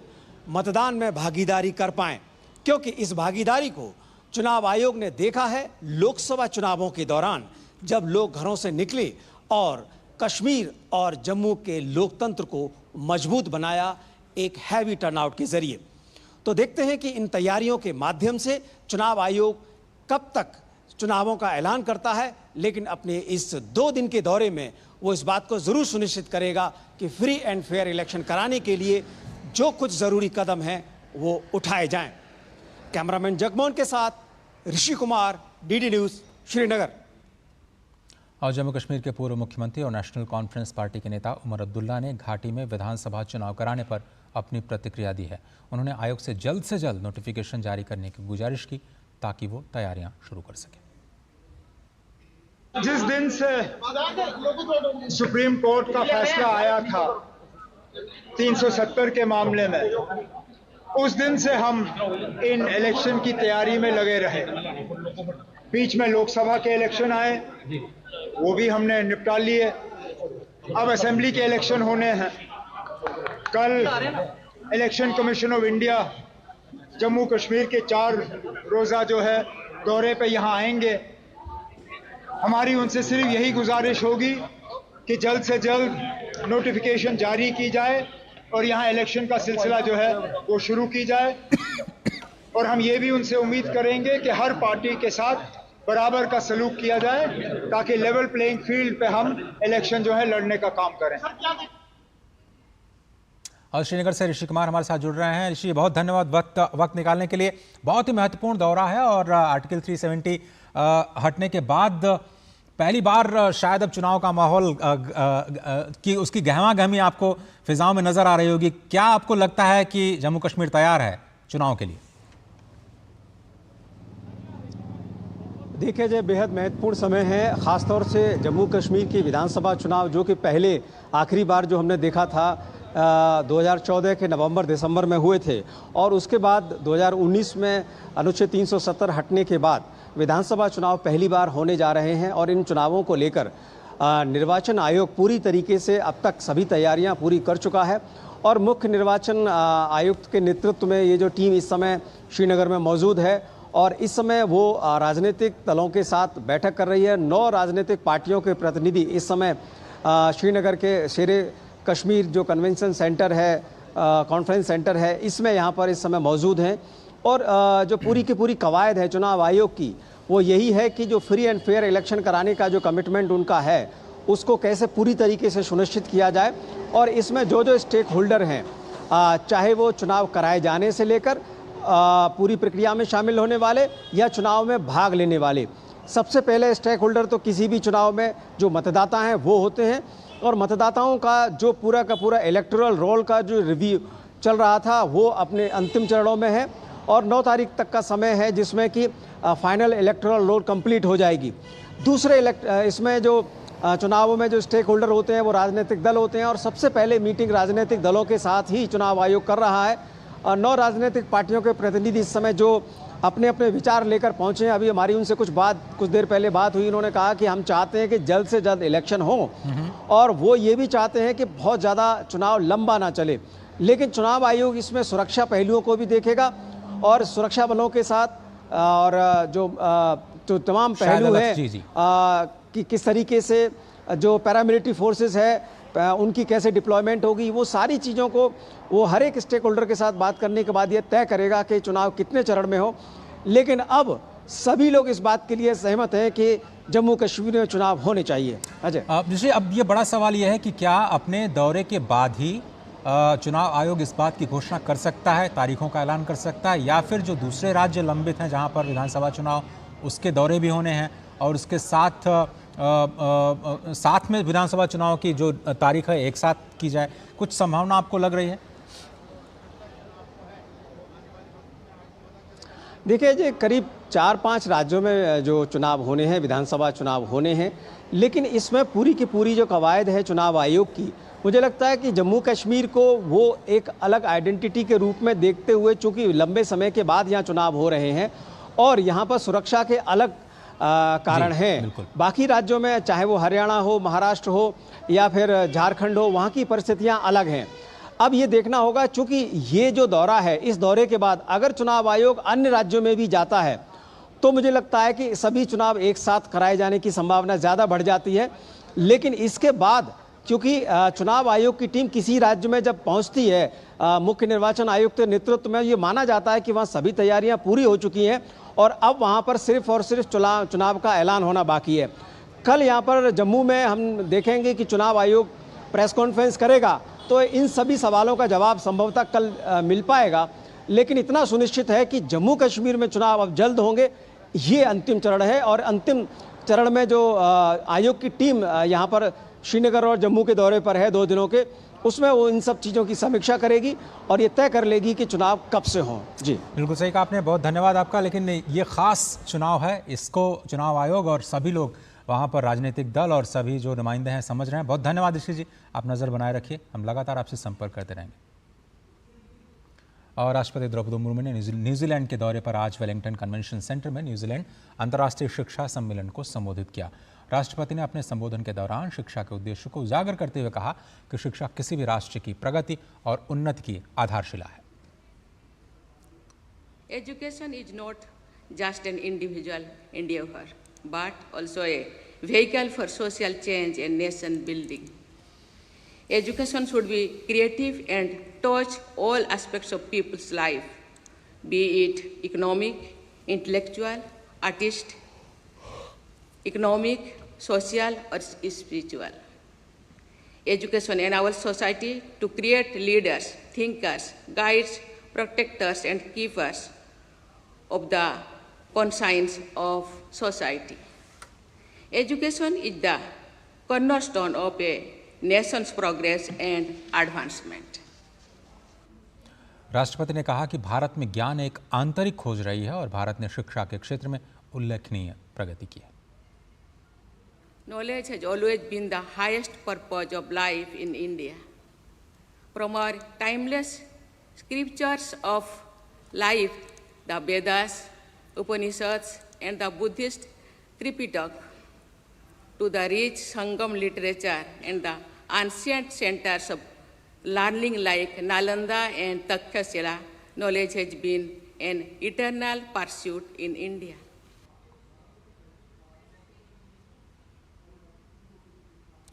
Speaker 11: मतदान में भागीदारी कर पाएं, क्योंकि इस भागीदारी को चुनाव आयोग ने देखा है लोकसभा चुनावों के दौरान, जब लोग घरों से निकले और कश्मीर और जम्मू के लोकतंत्र को मजबूत बनाया एक हैवी टर्नआउट के जरिए। तो देखते हैं कि इन तैयारियों के माध्यम से चुनाव आयोग कब तक चुनावों का ऐलान करता है, लेकिन अपने इस 2 दिन के दौरे में वो इस बात को जरूर सुनिश्चित करेगा कि फ्री एंड फेयर इलेक्शन कराने के लिए जो कुछ जरूरी कदम हैं वो उठाए जाएं। कैमरामैन जगमोहन के साथ ऋषि कुमार, डीडी न्यूज़, श्रीनगर।
Speaker 1: और जम्मू कश्मीर के पूर्व मुख्यमंत्री और नेशनल कॉन्फ्रेंस पार्टी के नेता उमर अब्दुल्ला ने घाटी में विधानसभा चुनाव कराने पर अपनी प्रतिक्रिया दी है। उन्होंने आयोग से जल्द नोटिफिकेशन जारी करने की गुजारिश की ताकि वो तैयारियां शुरू कर सके।
Speaker 12: जिस दिन से सुप्रीम कोर्ट का फैसला आया था 370 के मामले में, उस दिन से हम इन इलेक्शन की तैयारी में लगे रहे। बीच में लोकसभा के इलेक्शन आए, वो भी हमने निपटा लिए। अब असेंबली के इलेक्शन होने हैं। कल election commission of India Jammu Kashmir के 4 रोज़ा जो है दौरे पे यहाँ आएंगे। हमारी उनसे सिर्फ यही गुजारिश होगी कि जल्द से जल्द नोटिफिकेशन जारी की जाए और यहाँ इलेक्शन का सिलसिला जो है वो शुरू की जाए। और हम ये भी उनसे उम्मीद करेंगे कि हर पार्टी के साथ बराबर का सलूक किया जाए ताकि लेवल प्लेइंग फील्ड पे हम इलेक्शन जो है लड़ने का काम करें।
Speaker 1: और श्रीनगर से ऋषि कुमार हमारे साथ जुड़ रहे हैं। ऋषि, बहुत धन्यवाद वक्त निकालने के लिए। बहुत ही महत्वपूर्ण दौरा है और आर्टिकल 370 हटने के बाद पहली बार शायद अब चुनाव का माहौल की उसकी गहमा गहमी आपको फिजाओं में नजर आ रही होगी। क्या आपको लगता है कि जम्मू कश्मीर तैयार है चुनाव के लिए?
Speaker 11: देखिए, जो बेहद महत्वपूर्ण समय है, ख़ासतौर से जम्मू कश्मीर की विधानसभा चुनाव जो कि पहले आखिरी बार जो हमने देखा था 2014 के नवंबर-दिसंबर में हुए थे, और उसके बाद 2019 में अनुच्छेद 370 हटने के बाद विधानसभा चुनाव पहली बार होने जा रहे हैं। और इन चुनावों को लेकर निर्वाचन आयोग पूरी तरीके से अब तक सभी तैयारियां पूरी कर चुका है और मुख्य निर्वाचन आयुक्त के नेतृत्व में ये जो टीम इस समय श्रीनगर में मौजूद है और इस समय वो राजनीतिक दलों के साथ बैठक कर रही है। 9 राजनीतिक पार्टियों के प्रतिनिधि इस समय श्रीनगर के शेरे कश्मीर जो कन्वेंशन सेंटर है, कॉन्फ्रेंस सेंटर है, इसमें यहाँ पर इस समय मौजूद हैं। और जो पूरी की पूरी कवायद है चुनाव आयोग की, वो यही है कि जो फ्री एंड फेयर इलेक्शन कराने का जो कमिटमेंट उनका है उसको कैसे पूरी तरीके से सुनिश्चित किया जाए, और इसमें जो जो स्टेक होल्डर हैं, चाहे वो चुनाव कराए जाने से लेकर पूरी प्रक्रिया में शामिल होने वाले या चुनाव में भाग लेने वाले, सबसे पहले स्टेक होल्डर तो किसी भी चुनाव में जो मतदाता हैं वो होते हैं। और मतदाताओं का जो पूरा का पूरा इलेक्टोरल रोल का जो रिव्यू चल रहा था वो अपने अंतिम चरणों में है, और 9 तारीख तक का समय है जिसमें कि फाइनल इलेक्टोरल रोल कंप्लीट हो जाएगी। दूसरे इसमें जो चुनावों में जो स्टेक होल्डर होते हैं वो राजनीतिक दल होते हैं, और सबसे पहले मीटिंग राजनीतिक दलों के साथ ही चुनाव आयोग कर रहा है। 9 राजनीतिक पार्टियों के प्रतिनिधि इस समय जो अपने अपने विचार लेकर पहुंचे हैं, अभी हमारी उनसे कुछ देर पहले बात हुई, उन्होंने कहा कि हम चाहते हैं कि जल्द से जल्द इलेक्शन हो, और वो ये भी चाहते हैं कि बहुत ज़्यादा चुनाव लंबा ना चले। लेकिन चुनाव आयोग इसमें सुरक्षा पहलुओं को भी देखेगा, और सुरक्षा बलों के साथ और जो तमाम पहलू हैं कि किस तरीके से जो पैरामिलिट्री फोर्सेस है उनकी कैसे डिप्लॉयमेंट होगी, वो सारी चीज़ों को वो हर एक स्टेक होल्डर के साथ बात करने के बाद ये तय करेगा कि चुनाव कितने चरण में हो। लेकिन अब सभी लोग इस बात के लिए सहमत हैं कि जम्मू कश्मीर में चुनाव होने चाहिए। अजय
Speaker 1: जी, अब ये बड़ा सवाल ये है कि क्या अपने दौरे के बाद ही चुनाव आयोग इस बात की घोषणा कर सकता है, तारीखों का ऐलान कर सकता है, या फिर जो दूसरे राज्य लंबित हैं जहां पर विधानसभा चुनाव उसके दौरे भी होने हैं और उसके साथ में विधानसभा चुनाव की जो तारीख है एक साथ की जाए, कुछ संभावना आपको लग रही है?
Speaker 11: देखिए जी, करीब 4-5 राज्यों में जो चुनाव होने हैं, विधानसभा चुनाव होने हैं, लेकिन इसमें पूरी की पूरी जो कवायद है चुनाव आयोग की, मुझे लगता है कि जम्मू कश्मीर को वो एक अलग आइडेंटिटी के रूप में देखते हुए, चूंकि लंबे समय के बाद यहाँ चुनाव हो रहे हैं और यहाँ पर सुरक्षा के अलग कारण हैं। बाकी राज्यों में चाहे वो हरियाणा हो, महाराष्ट्र हो या फिर झारखंड हो, वहाँ की परिस्थितियाँ अलग हैं। अब ये देखना होगा, चूंकि ये जो दौरा है, इस दौरे के बाद अगर चुनाव आयोग अन्य राज्यों में भी जाता है तो मुझे लगता है कि सभी चुनाव एक साथ कराए जाने की संभावना ज़्यादा बढ़ जाती है। लेकिन इसके बाद क्योंकि चुनाव आयोग की टीम किसी राज्य में जब पहुंचती है, मुख्य निर्वाचन आयुक्त के नेतृत्व में, ये माना जाता है कि वहाँ सभी तैयारियां पूरी हो चुकी हैं और अब वहाँ पर सिर्फ और सिर्फ चुनाव का ऐलान होना बाकी है। कल यहाँ पर जम्मू में हम देखेंगे कि चुनाव आयोग प्रेस कॉन्फ्रेंस करेगा तो इन सभी सवालों का जवाब संभवतः कल मिल पाएगा। लेकिन इतना सुनिश्चित है कि जम्मू कश्मीर में चुनाव अब जल्द होंगे, ये अंतिम चरण है। और अंतिम चरण में जो आयोग की टीम यहाँ पर श्रीनगर और जम्मू के दौरे पर है 2 दिनों के, उसमें वो इन सब चीज़ों की समीक्षा करेगी और ये तय कर लेगी कि चुनाव कब से हों। जी
Speaker 1: बिल्कुल सही कहा आपने, बहुत धन्यवाद आपका। लेकिन ये खास चुनाव है, इसको चुनाव आयोग और सभी लोग वहाँ पर राजनीतिक दल और सभी जो नुमाइंदे हैं समझ रहे हैं। बहुत धन्यवाद ऋषि जी, आप नज़र बनाए रखिए, हम लगातार आपसे संपर्क करते रहेंगे। और राष्ट्रपति द्रौपदी मुर्मू ने न्यूजीलैंड के दौरे पर आज वेलिंगटन कन्वेंशन सेंटर में न्यूजीलैंड अंतर्राष्ट्रीय शिक्षा सम्मेलन को संबोधित किया। राष्ट्रपति ने अपने संबोधन के दौरान शिक्षा के उद्देश्य को उजागर करते हुए कहा कि शिक्षा किसी भी राष्ट्र की प्रगति और उन्नति की आधारशिला है।
Speaker 13: Education is not just an individual endeavor, but also a vehicle for social change and nation building. Education should be creative and touch all aspects of people's life, be it economic, intellectual, artistic, economic, social, or spiritual. Education enables society to create leaders, thinkers, guides, protectors, and keepers of the conscience of society. Education is the cornerstone of a nation's progress and advancement.
Speaker 1: राष्ट्रपति ने कहा कि भारत में ज्ञान एक आंतरिक खोज रही है और भारत ने शिक्षा के क्षेत्र में उल्लेखनीय प्रगति की है।
Speaker 13: Knowledge has always been the highest purpose of life in India. From our timeless scriptures of life, the Vedas, Upanishads, and the Buddhist Tripitaka, to the rich Sangam literature and the ancient centers of learning like Nalanda and Takshashila, knowledge has been an eternal pursuit in India.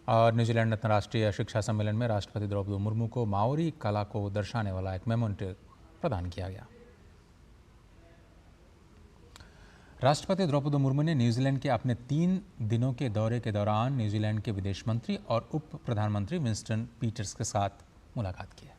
Speaker 1: और New Zealand अंतर्राष्ट्रीय शिक्षा सम्मेलन में राष्ट्रपति द्रौपदी मुर्मू को Maori कला को दर्शाने वाला एक मेमोरेंटो प्रदान किया गया। राष्ट्रपति द्रौपदी मुर्मू ने न्यूजीलैंड के अपने 3 दिनों के दौरे के दौरान न्यूजीलैंड के विदेश मंत्री और उप प्रधानमंत्री विंस्टन पीटर्स के साथ मुलाकात की है।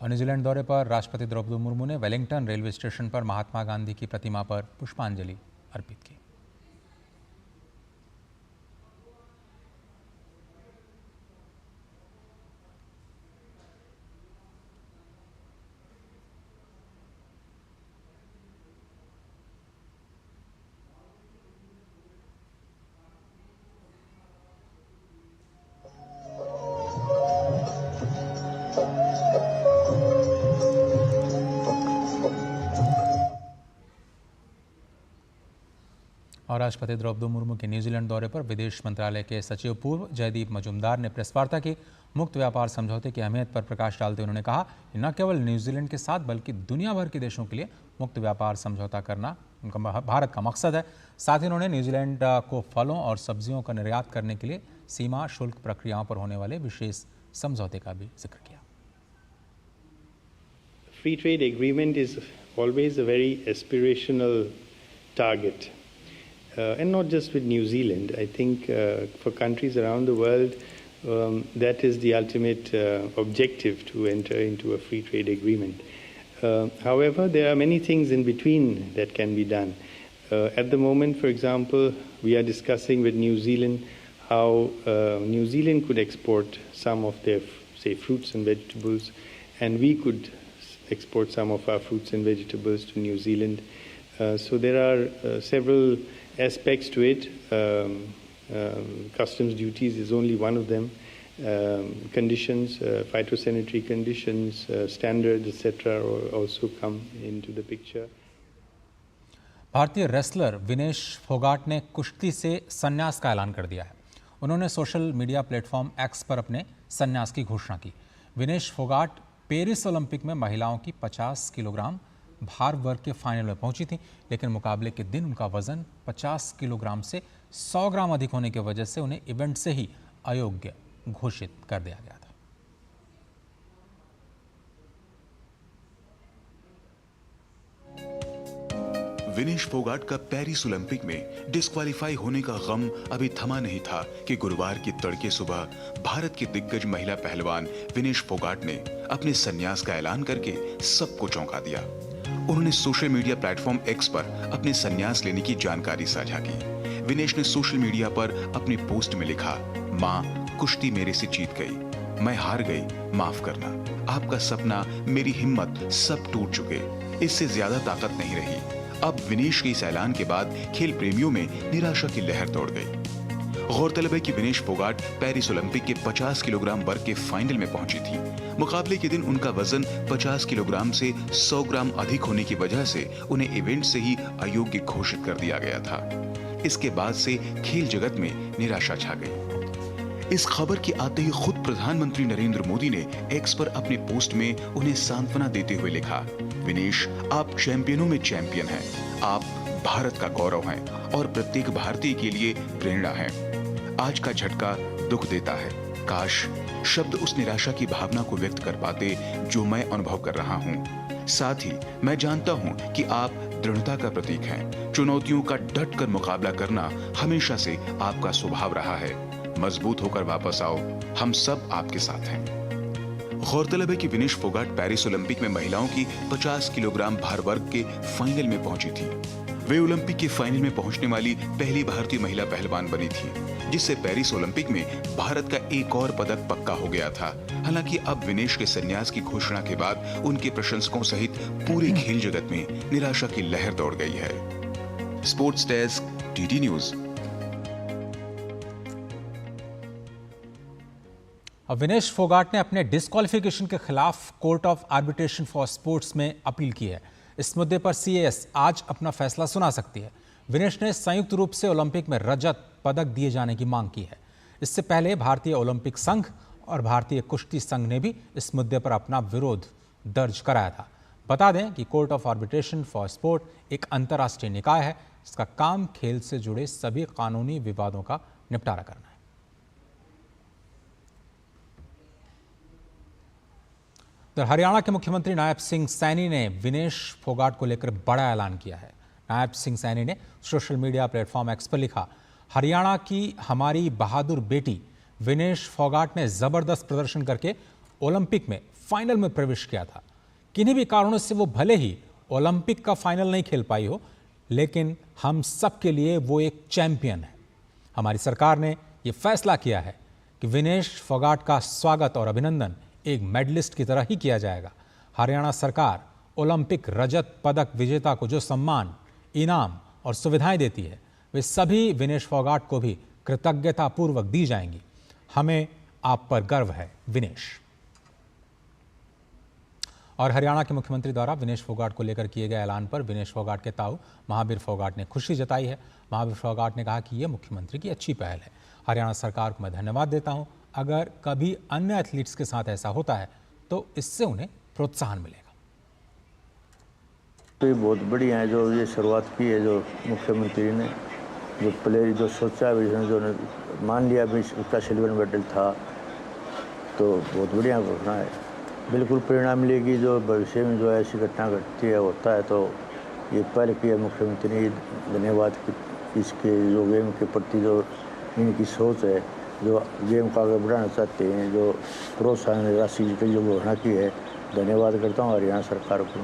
Speaker 1: और न्यूजीलैंड दौरे पर राष्ट्रपति द्रौपदी मुर्मू ने वेलिंगटन रेलवे स्टेशन पर महात्मा गांधी की प्रतिमा पर पुष्पांजलि अर्पित की। और राष्ट्रपति द्रौपदी मुर्मू के न्यूजीलैंड दौरे पर विदेश मंत्रालय के सचिव पूर्व जयदीप मजूमदार ने प्रेस वार्ता की। मुक्त व्यापार समझौते की अहमियत पर प्रकाश डालते उन्होंने कहा कि न केवल न्यूजीलैंड के साथ बल्कि दुनिया भर के देशों के लिए मुक्त व्यापार समझौता करना उनका भारत का मकसद है। साथ ही उन्होंने न्यूजीलैंड को फलों और सब्जियों का निर्यात करने के लिए सीमा शुल्क प्रक्रियाओं पर होने वाले विशेष समझौते का भी जिक्र किया।
Speaker 14: Free trade agreement is always a very aspirational target. And not just with New Zealand. I think for countries around the world, that is the ultimate objective, to enter into a free trade agreement. However, there are many things in between that can be done. At the moment, for example, we are discussing with New Zealand how New Zealand could export some of their, say, fruits and vegetables, and we could export some of our fruits and vegetables to New Zealand. So there are several aspects to it. Customs duties is only one of them. Conditions, phytosanitary conditions, standards, etc. also come into the picture.
Speaker 1: भारतीय wrestler Vinesh Phogat ने कुश्ती से संन्यास का ऐलान कर दिया है। उन्होंने सोशल मीडिया प्लेटफॉर्म एक्स पर अपने संन्यास की घोषणा की। विनेश फोगाट पेरिस ओलंपिक में महिलाओं की 50 किलोग्राम भार वर्ग के फाइनल में पहुंची थी, लेकिन मुकाबले के दिन उनका वजन 50 किलोग्राम से 100 ग्राम अधिक होने की वजह से उन्हें इवेंट से ही अयोग्य घोषित कर दिया गया था।
Speaker 15: विनेश फोगाट का पेरिस ओलंपिक में डिस्क्वालीफाई होने का गम अभी थमा नहीं था कि गुरुवार की तड़के सुबह भारत की दिग्गज महिला पहलवान विनेश फोगाट ने अपने संन्यास का ऐलान करके सबको चौंका दिया। उन्होंने सोशल मीडिया प्लेटफॉर्म एक्स पर अपने संन्यास लेने की जानकारी साझा की। विनेश ने सोशल मीडिया पर अपनी पोस्ट में लिखा, मां, कुश्ती मेरे से जीत गई, मैं हार गई, माफ करना, आपका सपना, मेरी हिम्मत सब टूट चुके, इससे ज्यादा ताकत नहीं रही। अब विनेश के इस ऐलान के बाद खेल प्रेमियों में निराशा की लहर दौड़ गई। गौरतलब है कि विनेश फोगाट पेरिस ओलंपिक के 50 किलोग्राम वर्ग के फाइनल में पहुंची थी। मुकाबले के दिन उनका वजन 50 किलोग्राम से 100 ग्राम अधिक होने की वजह से उन्हें इवेंट से ही अयोग्य घोषित कर दिया गया था। इसके बाद से खेल जगत में निराशा छा गई। इस खबर के आते ही खुद प्रधानमंत्री नरेंद्र मोदी ने एक्स पर अपने पोस्ट में उन्हें सांत्वना देते हुए लिखा, विनेश, आप चैंपियनों में चैंपियन हैं, आप भारत का गौरव हैं और प्रत्येक भारतीय के लिए प्रेरणा हैं। आज का झटका दुख देता है। काश शब्द उस निराशा की भावना को व्यक्त कर पाते जो मैं अनुभव कर रहा हूँ। साथ ही मैं जानता हूँ कि आप दृढ़ता का प्रतीक हैं। चुनौतियों का डट कर मुकाबला करना हमेशा से आपका स्वभाव रहा है। मजबूत होकर वापस आओ, हम सब आपके साथ हैं। गौरतलब है कि विनेश फोगाट पेरिस ओलंपिक में महिलाओं की 50 किलोग्राम भार वर्ग के फाइनल में पहुंची थी। वे ओलंपिक के फाइनल में पहुंचने वाली पहली भारतीय महिला पहलवान बनी थी, जिससे पेरिस ओलंपिक में भारत का एक और पदक पक्का हो गया था। हालांकि अब विनेश के संन्यास की घोषणा के बाद उनके प्रशंसकों सहित पूरे खेल जगत में निराशा की लहर दौड़ गई है। Sports desk, TT news.
Speaker 1: अब विनेश फोगाट ने अपने डिस्क्वालिफिकेशन के खिलाफ court of arbitration for sports में अपील की है। इस मुद्दे पर सीएएस आज अपना फैसला सुना सकती है। विनेश ने संयुक्त रूप से ओलंपिक में रजत पदक दिए जाने की मांग की है। इससे पहले भारतीय ओलंपिक संघ और भारतीय कुश्ती संघ ने भी इस मुद्दे पर अपना विरोध दर्ज कराया था। बता दें कि court of arbitration for sport एक अंतर्राष्ट्रीय निकाय है। इसका काम खेल से जुड़े सभी कानूनी विवादों का निपटारा करना है। तो हरियाणा के मुख्यमंत्री नायब सिंह सैनी ने विनेश फोगाट को लेकर बड़ा ऐलान किया है। नायब सिंह सैनी ने सोशल मीडिया प्लेटफॉर्म एक्स पर लिखा, हरियाणा की हमारी बहादुर बेटी विनेश फोगाट ने जबरदस्त प्रदर्शन करके ओलंपिक में फाइनल में प्रवेश किया था। किन्हीं भी कारणों से वो भले ही ओलंपिक का फाइनल नहीं खेल पाई हो, लेकिन हम सब के लिए वो एक चैंपियन है। हमारी सरकार ने ये फैसला किया है कि विनेश फोगाट का स्वागत और अभिनंदन एक मेडलिस्ट की तरह ही किया जाएगा। हरियाणा सरकार ओलंपिक रजत पदक विजेता को जो सम्मान, इनाम और सुविधाएं देती है, वे सभी विनेश फोगाट को भी कृतज्ञतापूर्वक दी जाएंगी। हमें आप पर गर्व है, विनेश। और हरियाणा के मुख्यमंत्री द्वारा विनेश फोगाट को लेकर किए गए ऐलान पर विनेश फोगाट के ताऊ महावीर फोगाट ने खुशी जताई है। महावीर फोगाट ने कहा कि यह मुख्यमंत्री की अच्छी पहल है। हरियाणा सरकार को मैं धन्यवाद देता हूं। अगर कभी अन्य एथलीट्स के साथ ऐसा होता है तो इससे उन्हें प्रोत्साहन मिलेगा।
Speaker 16: तो ये बहुत बढ़िया है जो ये शुरुआत की है, जो मुख्यमंत्री ने जो प्लेयर जो सोचा जो मान लिया भी उसका सिल्वर मेडल था, तो बहुत बढ़िया घोषणा है। बिल्कुल प्रेरणा मिलेगी जो भविष्य में जो ऐसी घटना घटती है होता है, तो ये पहल किया मुख्यमंत्री ने। धन्यवाद कि इसके जो गेम के प्रति जो इनकी सोच है, जो गेम को आगे बढ़ाना चाहते हैं, जो प्रोत्साहन राशि की जो घोषणा की है, धन्यवाद करता हूँ हरियाणा सरकार को।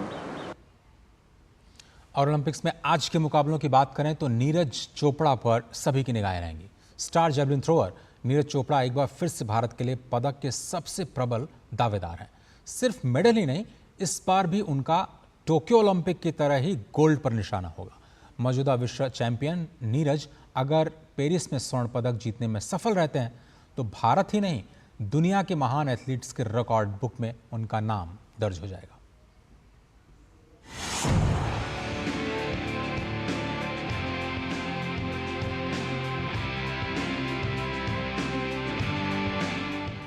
Speaker 1: और ओलंपिक्स में आज के मुकाबलों की बात करें तो नीरज चोपड़ा पर सभी की निगाहें रहेंगी। Star javelin thrower Neeraj Chopra एक बार फिर से भारत के लिए पदक के सबसे प्रबल दावेदार हैं। सिर्फ मेडल ही नहीं, इस बार भी उनका टोक्यो ओलंपिक की तरह ही गोल्ड पर निशाना होगा। मौजूदा विश्व चैंपियन नीरज अगर पेरिस में स्वर्ण पदक जीतने में सफल रहते हैं तो भारत ही नहीं, दुनिया के महान एथलीट्स के रिकॉर्ड बुक में उनका नाम दर्ज हो जाएगा।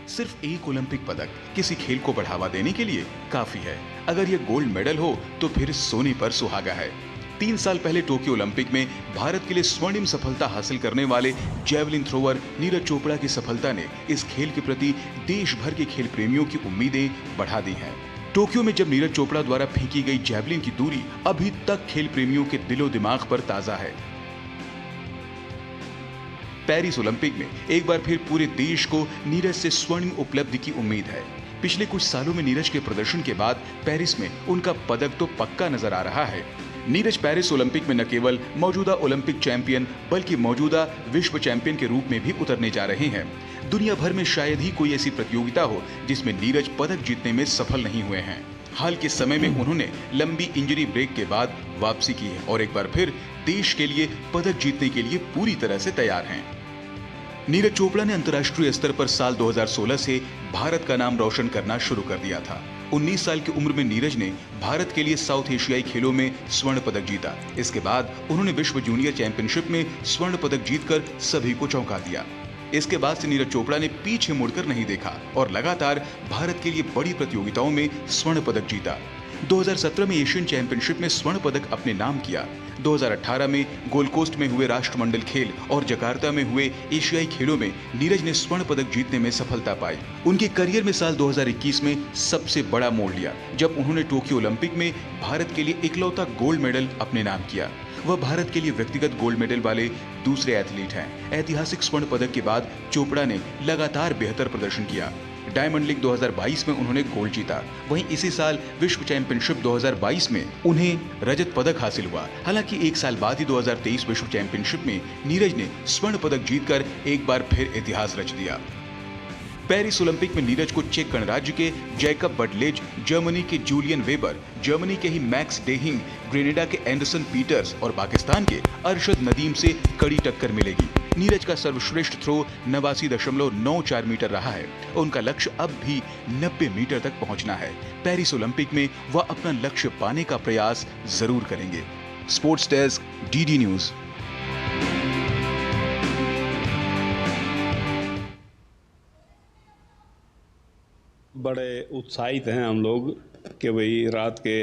Speaker 15: सिर्फ एक ओलंपिक पदक किसी खेल को बढ़ावा देने के लिए काफी है। अगर यह गोल्ड मेडल हो तो फिर सोने पर सुहागा है। 3 साल पहले टोक्यो ओलंपिक में भारत के लिए स्वर्णिम सफलता हासिल करने वाले जेवलिन थ्रोअर नीरज चोपड़ा की सफलता ने इस खेल के प्रति देश भर के खेल प्रेमियों की उम्मीदें बढ़ा दी हैं। टोक्यो में जब नीरज चोपड़ा द्वारा फेंकी गई जेवलिन की दूरी अभी तक खेल प्रेमियों के दिलो दिमाग पर ताजा है। पेरिस ओलंपिक में एक बार फिर पूरे देश को नीरज से स्वर्णिम उपलब्धि की उम्मीद है। पिछले कुछ सालों में नीरज के प्रदर्शन के बाद पेरिस में उनका पदक तो पक्का नजर आ रहा है। नीरज पेरिस ओलंपिक में न केवल मौजूदा ओलंपिक चैंपियन बल्कि मौजूदा विश्व चैंपियन के रूप में भी उतरने जा रहे हैं। दुनिया भर में शायद ही कोई ऐसी प्रतियोगिता हो जिसमें नीरज पदक जीतने में सफल नहीं हुए हैं। हाल के समय में उन्होंने लंबी इंजरी ब्रेक के बाद वापसी की है और एक बार फिर देश के लिए पदक जीतने के लिए पूरी तरह से तैयार हैं। नीरज चोपड़ा ने अंतर्राष्ट्रीय स्तर पर साल 2016 से भारत का नाम रोशन करना शुरू कर दिया था। 19 साल की उम्र में नीरज ने भारत के लिए साउथ एशियाई खेलों में स्वर्ण पदक जीता। इसके बाद उन्होंने विश्व जूनियर चैंपियनशिप में स्वर्ण पदक जीतकर सभी को चौंका दिया। इसके बाद से नीरज चोपड़ा ने पीछे मुड़कर नहीं देखा और लगातार भारत के लिए बड़ी प्रतियोगिताओं में स्वर्ण पदक जीता। 2017 में एशियन चैंपियनशिप में स्वर्ण पदक अपने नाम किया। 2018 में गोल्ड कोस्ट में हुए राष्ट्रमंडल खेल और जकार्ता में हुए एशियाई खेलों में नीरज ने स्वर्ण पदक जीतने में सफलता पाई। उनके करियर में साल 2021 में सबसे बड़ा मोड़ लिया जब उन्होंने टोक्यो ओलंपिक में भारत के लिए इकलौता गोल्ड मेडल अपने नाम किया। वह भारत के लिए व्यक्तिगत गोल्ड मेडल वाले दूसरे एथलीट हैं। ऐतिहासिक स्वर्ण पदक के बाद चोपड़ा ने लगातार बेहतर प्रदर्शन किया। डायमंड लीग 2022 में उन्होंने गोल्ड जीता। वहीं इसी साल विश्व चैंपियनशिप 2022 में उन्हें रजत पदक हासिल हुआ। हालांकि एक साल बाद ही 2023 विश्व चैंपियनशिप में नीरज ने स्वर्ण पदक जीतकर एक बार फिर इतिहास रच दिया। पेरिस ओलंपिक में नीरज को चेक गणराज्य के जैकब बडलेज, जर्मनी के जूलियन वेबर, जर्मनी के ही मैक्स डेहिंग, ग्रेनेडा के एंडरसन पीटर्स और पाकिस्तान के अरशद नदीम से कड़ी टक्कर मिलेगी। नीरज का सर्वश्रेष्ठ थ्रो 89.94 मीटर रहा है। उनका लक्ष्य अब भी 90 मीटर तक पहुंचना है। पेरिस ओलंपिक में वह अपना लक्ष्य पाने का प्रयास जरूर करेंगे। Sports desk, DD news.
Speaker 17: बड़े उत्साहित हैं हम लोग कि भाई रात के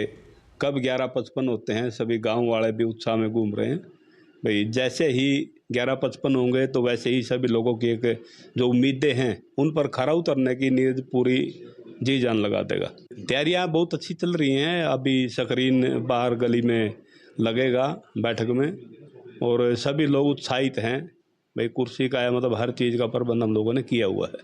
Speaker 17: कब 11:55 होते हैं। सभी गांव वाले भी उत्साह में घूम रहे हैं। भाई जैसे ही 11:55 होंगे तो वैसे ही सभी लोगों की एक जो उम्मीदें हैं उन पर खरा उतरने की नीयत पूरी जी जान लगा देगा। तैयारियां बहुत अच्छी चल रही हैं। अभी स्क्रीन बाहर गली में लगेगा बैठक में, और सभी लोग उत्साहित हैं। भाई कुर्सी का है, मतलब हर चीज़ का प्रबंध हम लोगों ने किया हुआ है।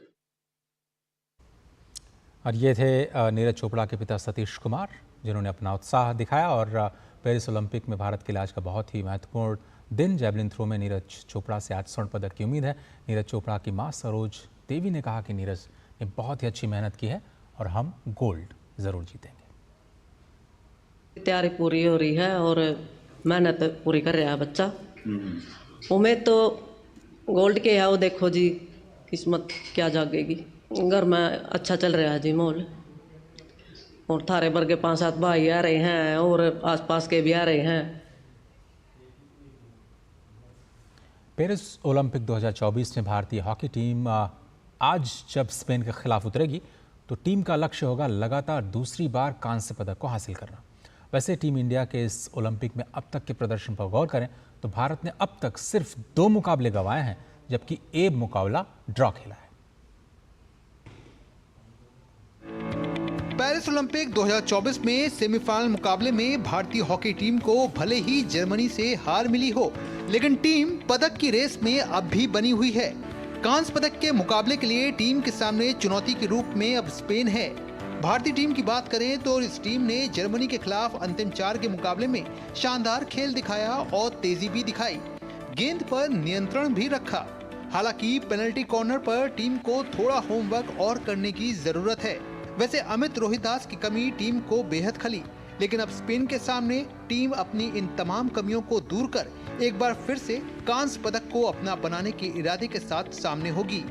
Speaker 1: और ये थे नीरज चोपड़ा के पिता सतीश कुमार, जिन्होंने अपना उत्साह दिखाया। और पेरिस ओलंपिक में भारत के लिए आज का बहुत ही महत्वपूर्ण दिन। जैवलिन थ्रो में नीरज चोपड़ा से आज स्वर्ण पदक की उम्मीद है। नीरज चोपड़ा की मां सरोज देवी ने कहा कि नीरज ने बहुत ही अच्छी मेहनत की है और हम गोल्ड ज़रूर जीतेंगे।
Speaker 18: तैयारी पूरी हो रही है और मेहनत पूरी कर रहा है बच्चा। उम्मीद तो गोल्ड के है, वो देखो जी किस्मत क्या जागेगी। घर में अच्छा चल रहा है जी माहौल, और थारे वर्ग 5-7 भाई आ रहे हैं और आसपास के भी आ रहे हैं।
Speaker 1: पेरिस ओलंपिक 2024 में भारतीय हॉकी टीम आज जब स्पेन के खिलाफ उतरेगी तो टीम का लक्ष्य होगा लगातार दूसरी बार कांस्य पदक को हासिल करना। वैसे टीम इंडिया के इस ओलंपिक में अब तक के प्रदर्शन पर गौर करें तो भारत ने अब तक सिर्फ 2 मुकाबले गंवाए हैं, जबकि 1 मुकाबला ड्रॉ खेला है।
Speaker 19: पेरिस ओलंपिक 2024 में सेमीफाइनल मुकाबले में भारतीय हॉकी टीम को भले ही जर्मनी से हार मिली हो, लेकिन टीम पदक की रेस में अब भी बनी हुई है। कांस्य पदक के मुकाबले के लिए टीम के सामने चुनौती के रूप में अब स्पेन है। भारतीय टीम की बात करें तो इस टीम ने जर्मनी के खिलाफ अंतिम 4 के मुकाबले में शानदार खेल दिखाया और तेजी भी दिखाई। गेंद पर नियंत्रण भी रखा। हालांकि पेनल्टी कॉर्नर पर टीम को थोड़ा होमवर्क और करने की जरूरत है। वैसे अमित रोहिदास की कमी टीम को बेहद खली, लेकिन अब स्पेन के सामने टीम अपनी इन तमाम कमियों को दूर कर एक बार फिर से कांस्य पदक को अपना बनाने के इरादे के साथ सामने होगी।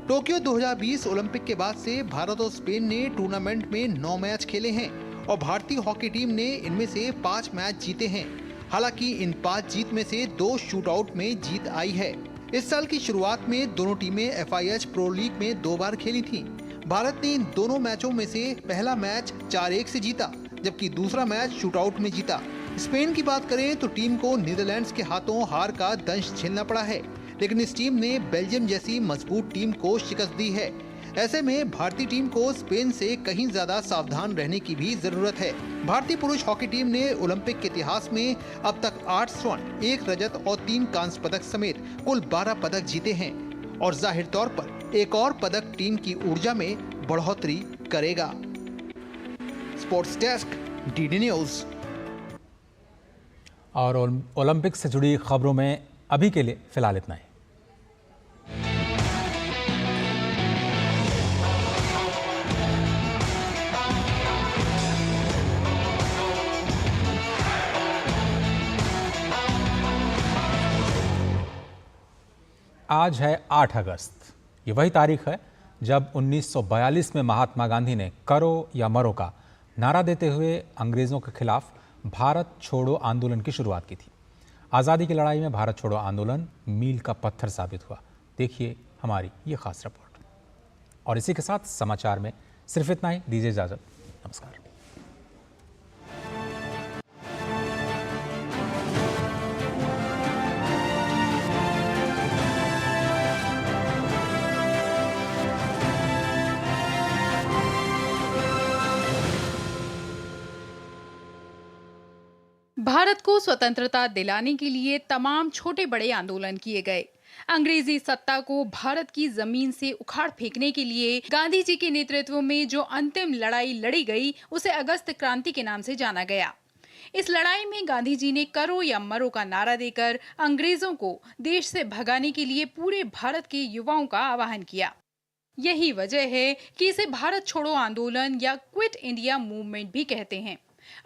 Speaker 19: टोक्यो 2020 ओलंपिक के बाद से भारत और स्पेन ने टूर्नामेंट में 9 मैच खेले हैं और भारतीय हॉकी टीम ने इनमें से 5 मैच जीते हैं। हालांकि इन 5 जीत में से 2 शूटआउट में जीत आई है। इस साल की शुरुआत में दोनों टीमें FIH प्रो लीग में 2 बार खेली थीं। भारत ने इन दोनों मैचों में से पहला मैच 4-1 से जीता, जबकि दूसरा मैच शूटआउट में जीता। स्पेन की बात करें तो टीम को नीदरलैंड्स के हाथों हार का दंश झेलना पड़ा है, लेकिन इस टीम ने बेल्जियम जैसी मजबूत टीम को शिकस्त दी है। ऐसे में भारतीय टीम को स्पेन से कहीं ज्यादा सावधान रहने की भी जरूरत है। भारतीय पुरुष हॉकी टीम ने ओलंपिक के इतिहास में अब तक 8 स्वर्ण, 1 रजत और 3 कांस्य पदक समेत कुल 12 पदक जीते हैं और जाहिर तौर पर एक और पदक टीम की ऊर्जा में बढ़ोतरी करेगा। Sports desk, DD news.
Speaker 1: और ओलंपिक से जुड़ी खबरों में अभी के लिए फिलहाल इतना ही। आज है 8 अगस्त। ये वही तारीख है जब 1942 में महात्मा गांधी ने करो या मरो का नारा देते हुए अंग्रेजों के खिलाफ भारत छोड़ो आंदोलन की शुरुआत की थी। आज़ादी की लड़ाई में भारत छोड़ो आंदोलन मील का पत्थर साबित हुआ। देखिए हमारी ये खास रिपोर्ट। और इसी के साथ समाचार में सिर्फ इतना ही। दीजिए इजाजत। नमस्कार।
Speaker 20: भारत को स्वतंत्रता दिलाने के लिए तमाम छोटे बड़े आंदोलन किए गए। अंग्रेजी सत्ता को भारत की जमीन से उखाड़ फेंकने के लिए गांधी जी के नेतृत्व में जो अंतिम लड़ाई लड़ी गई उसे अगस्त क्रांति के नाम से जाना गया। इस लड़ाई में गांधी जी ने करो या मरो का नारा देकर अंग्रेजों को देश से भगाने के लिए पूरे भारत के युवाओं का आह्वान किया। यही वजह है कि इसे भारत छोड़ो आंदोलन या क्विट इंडिया मूवमेंट भी कहते हैं।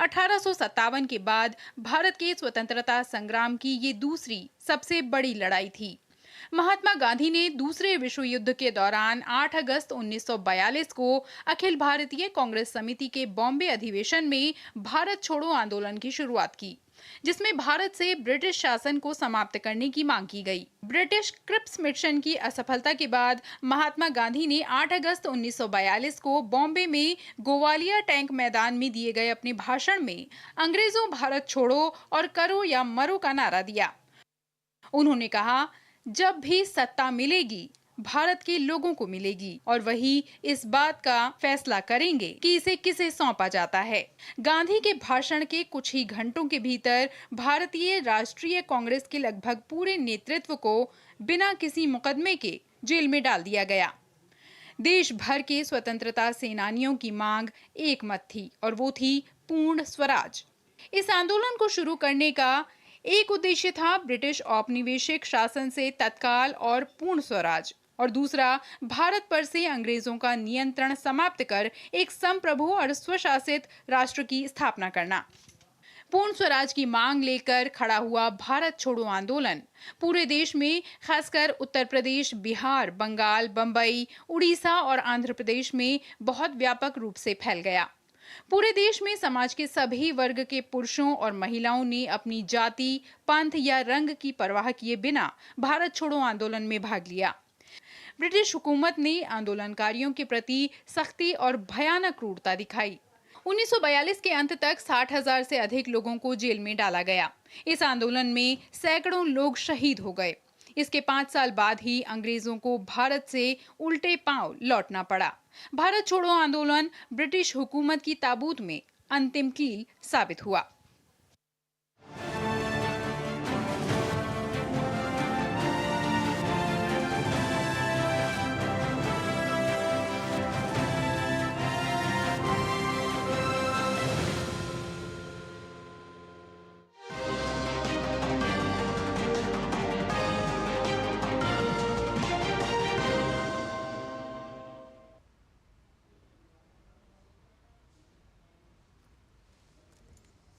Speaker 20: 1857 के बाद भारत के स्वतंत्रता संग्राम की ये दूसरी सबसे बड़ी लड़ाई थी। महात्मा गांधी ने दूसरे विश्व युद्ध के दौरान 8 अगस्त 1942 को अखिल भारतीय कांग्रेस समिति के बॉम्बे अधिवेशन में भारत छोड़ो आंदोलन की शुरुआत की, जिसमें भारत से ब्रिटिश शासन को समाप्त करने की मांग की गई। ब्रिटिश क्रिप्स मिशन की असफलता के बाद महात्मा गांधी ने 8 अगस्त 1942 को बॉम्बे में गोवालिया टैंक मैदान में दिए गए अपने भाषण में अंग्रेजों भारत छोड़ो और करो या मरो का नारा दिया। उन्होंने कहा, जब भी सत्ता मिलेगी भारत के लोगों को मिलेगी और वही इस बात का फैसला करेंगे कि इसे किसे सौंपा जाता है। गांधी के भाषण के कुछ ही घंटों के भीतर भारतीय राष्ट्रीय कांग्रेस के लगभग पूरे नेतृत्व को बिना किसी मुकदमे के जेल में डाल दिया गया। देश भर के स्वतंत्रता सेनानियों की मांग एक मत थी और वो थी पूर्ण स्वराज। इस आंदोलन को शुरू करने का एक उद्देश्य था ब्रिटिश औपनिवेशिक शासन से तत्काल और पूर्ण स्वराज, और दूसरा भारत पर से अंग्रेजों का नियंत्रण समाप्त कर एक संप्रभु और स्वशासित राष्ट्र की स्थापना करना। पूर्ण स्वराज की मांग लेकर खड़ा हुआ भारत छोड़ो आंदोलन पूरे देश में, खासकर उत्तर प्रदेश, बिहार, बंगाल, बंबई, उड़ीसा और आंध्र प्रदेश में बहुत व्यापक रूप से फैल गया। पूरे देश में समाज के सभी वर्ग के पुरुषों और महिलाओं ने अपनी जाति, पंथ या रंग की परवाह किए बिना भारत छोड़ो आंदोलन में भाग लिया। ब्रिटिश हुकूमत ने आंदोलनकारियों के प्रति सख्ती और भयानक क्रूरता दिखाई। 1942 के अंत तक 60,000 से अधिक लोगों को जेल में डाला गया। इस आंदोलन में सैकड़ों लोग शहीद हो गए। इसके 5 साल बाद ही अंग्रेजों को भारत से उल्टे पांव लौटना पड़ा। भारत छोड़ो आंदोलन ब्रिटिश हुकूमत की ताबूत में अंतिम कील साबित हुआ।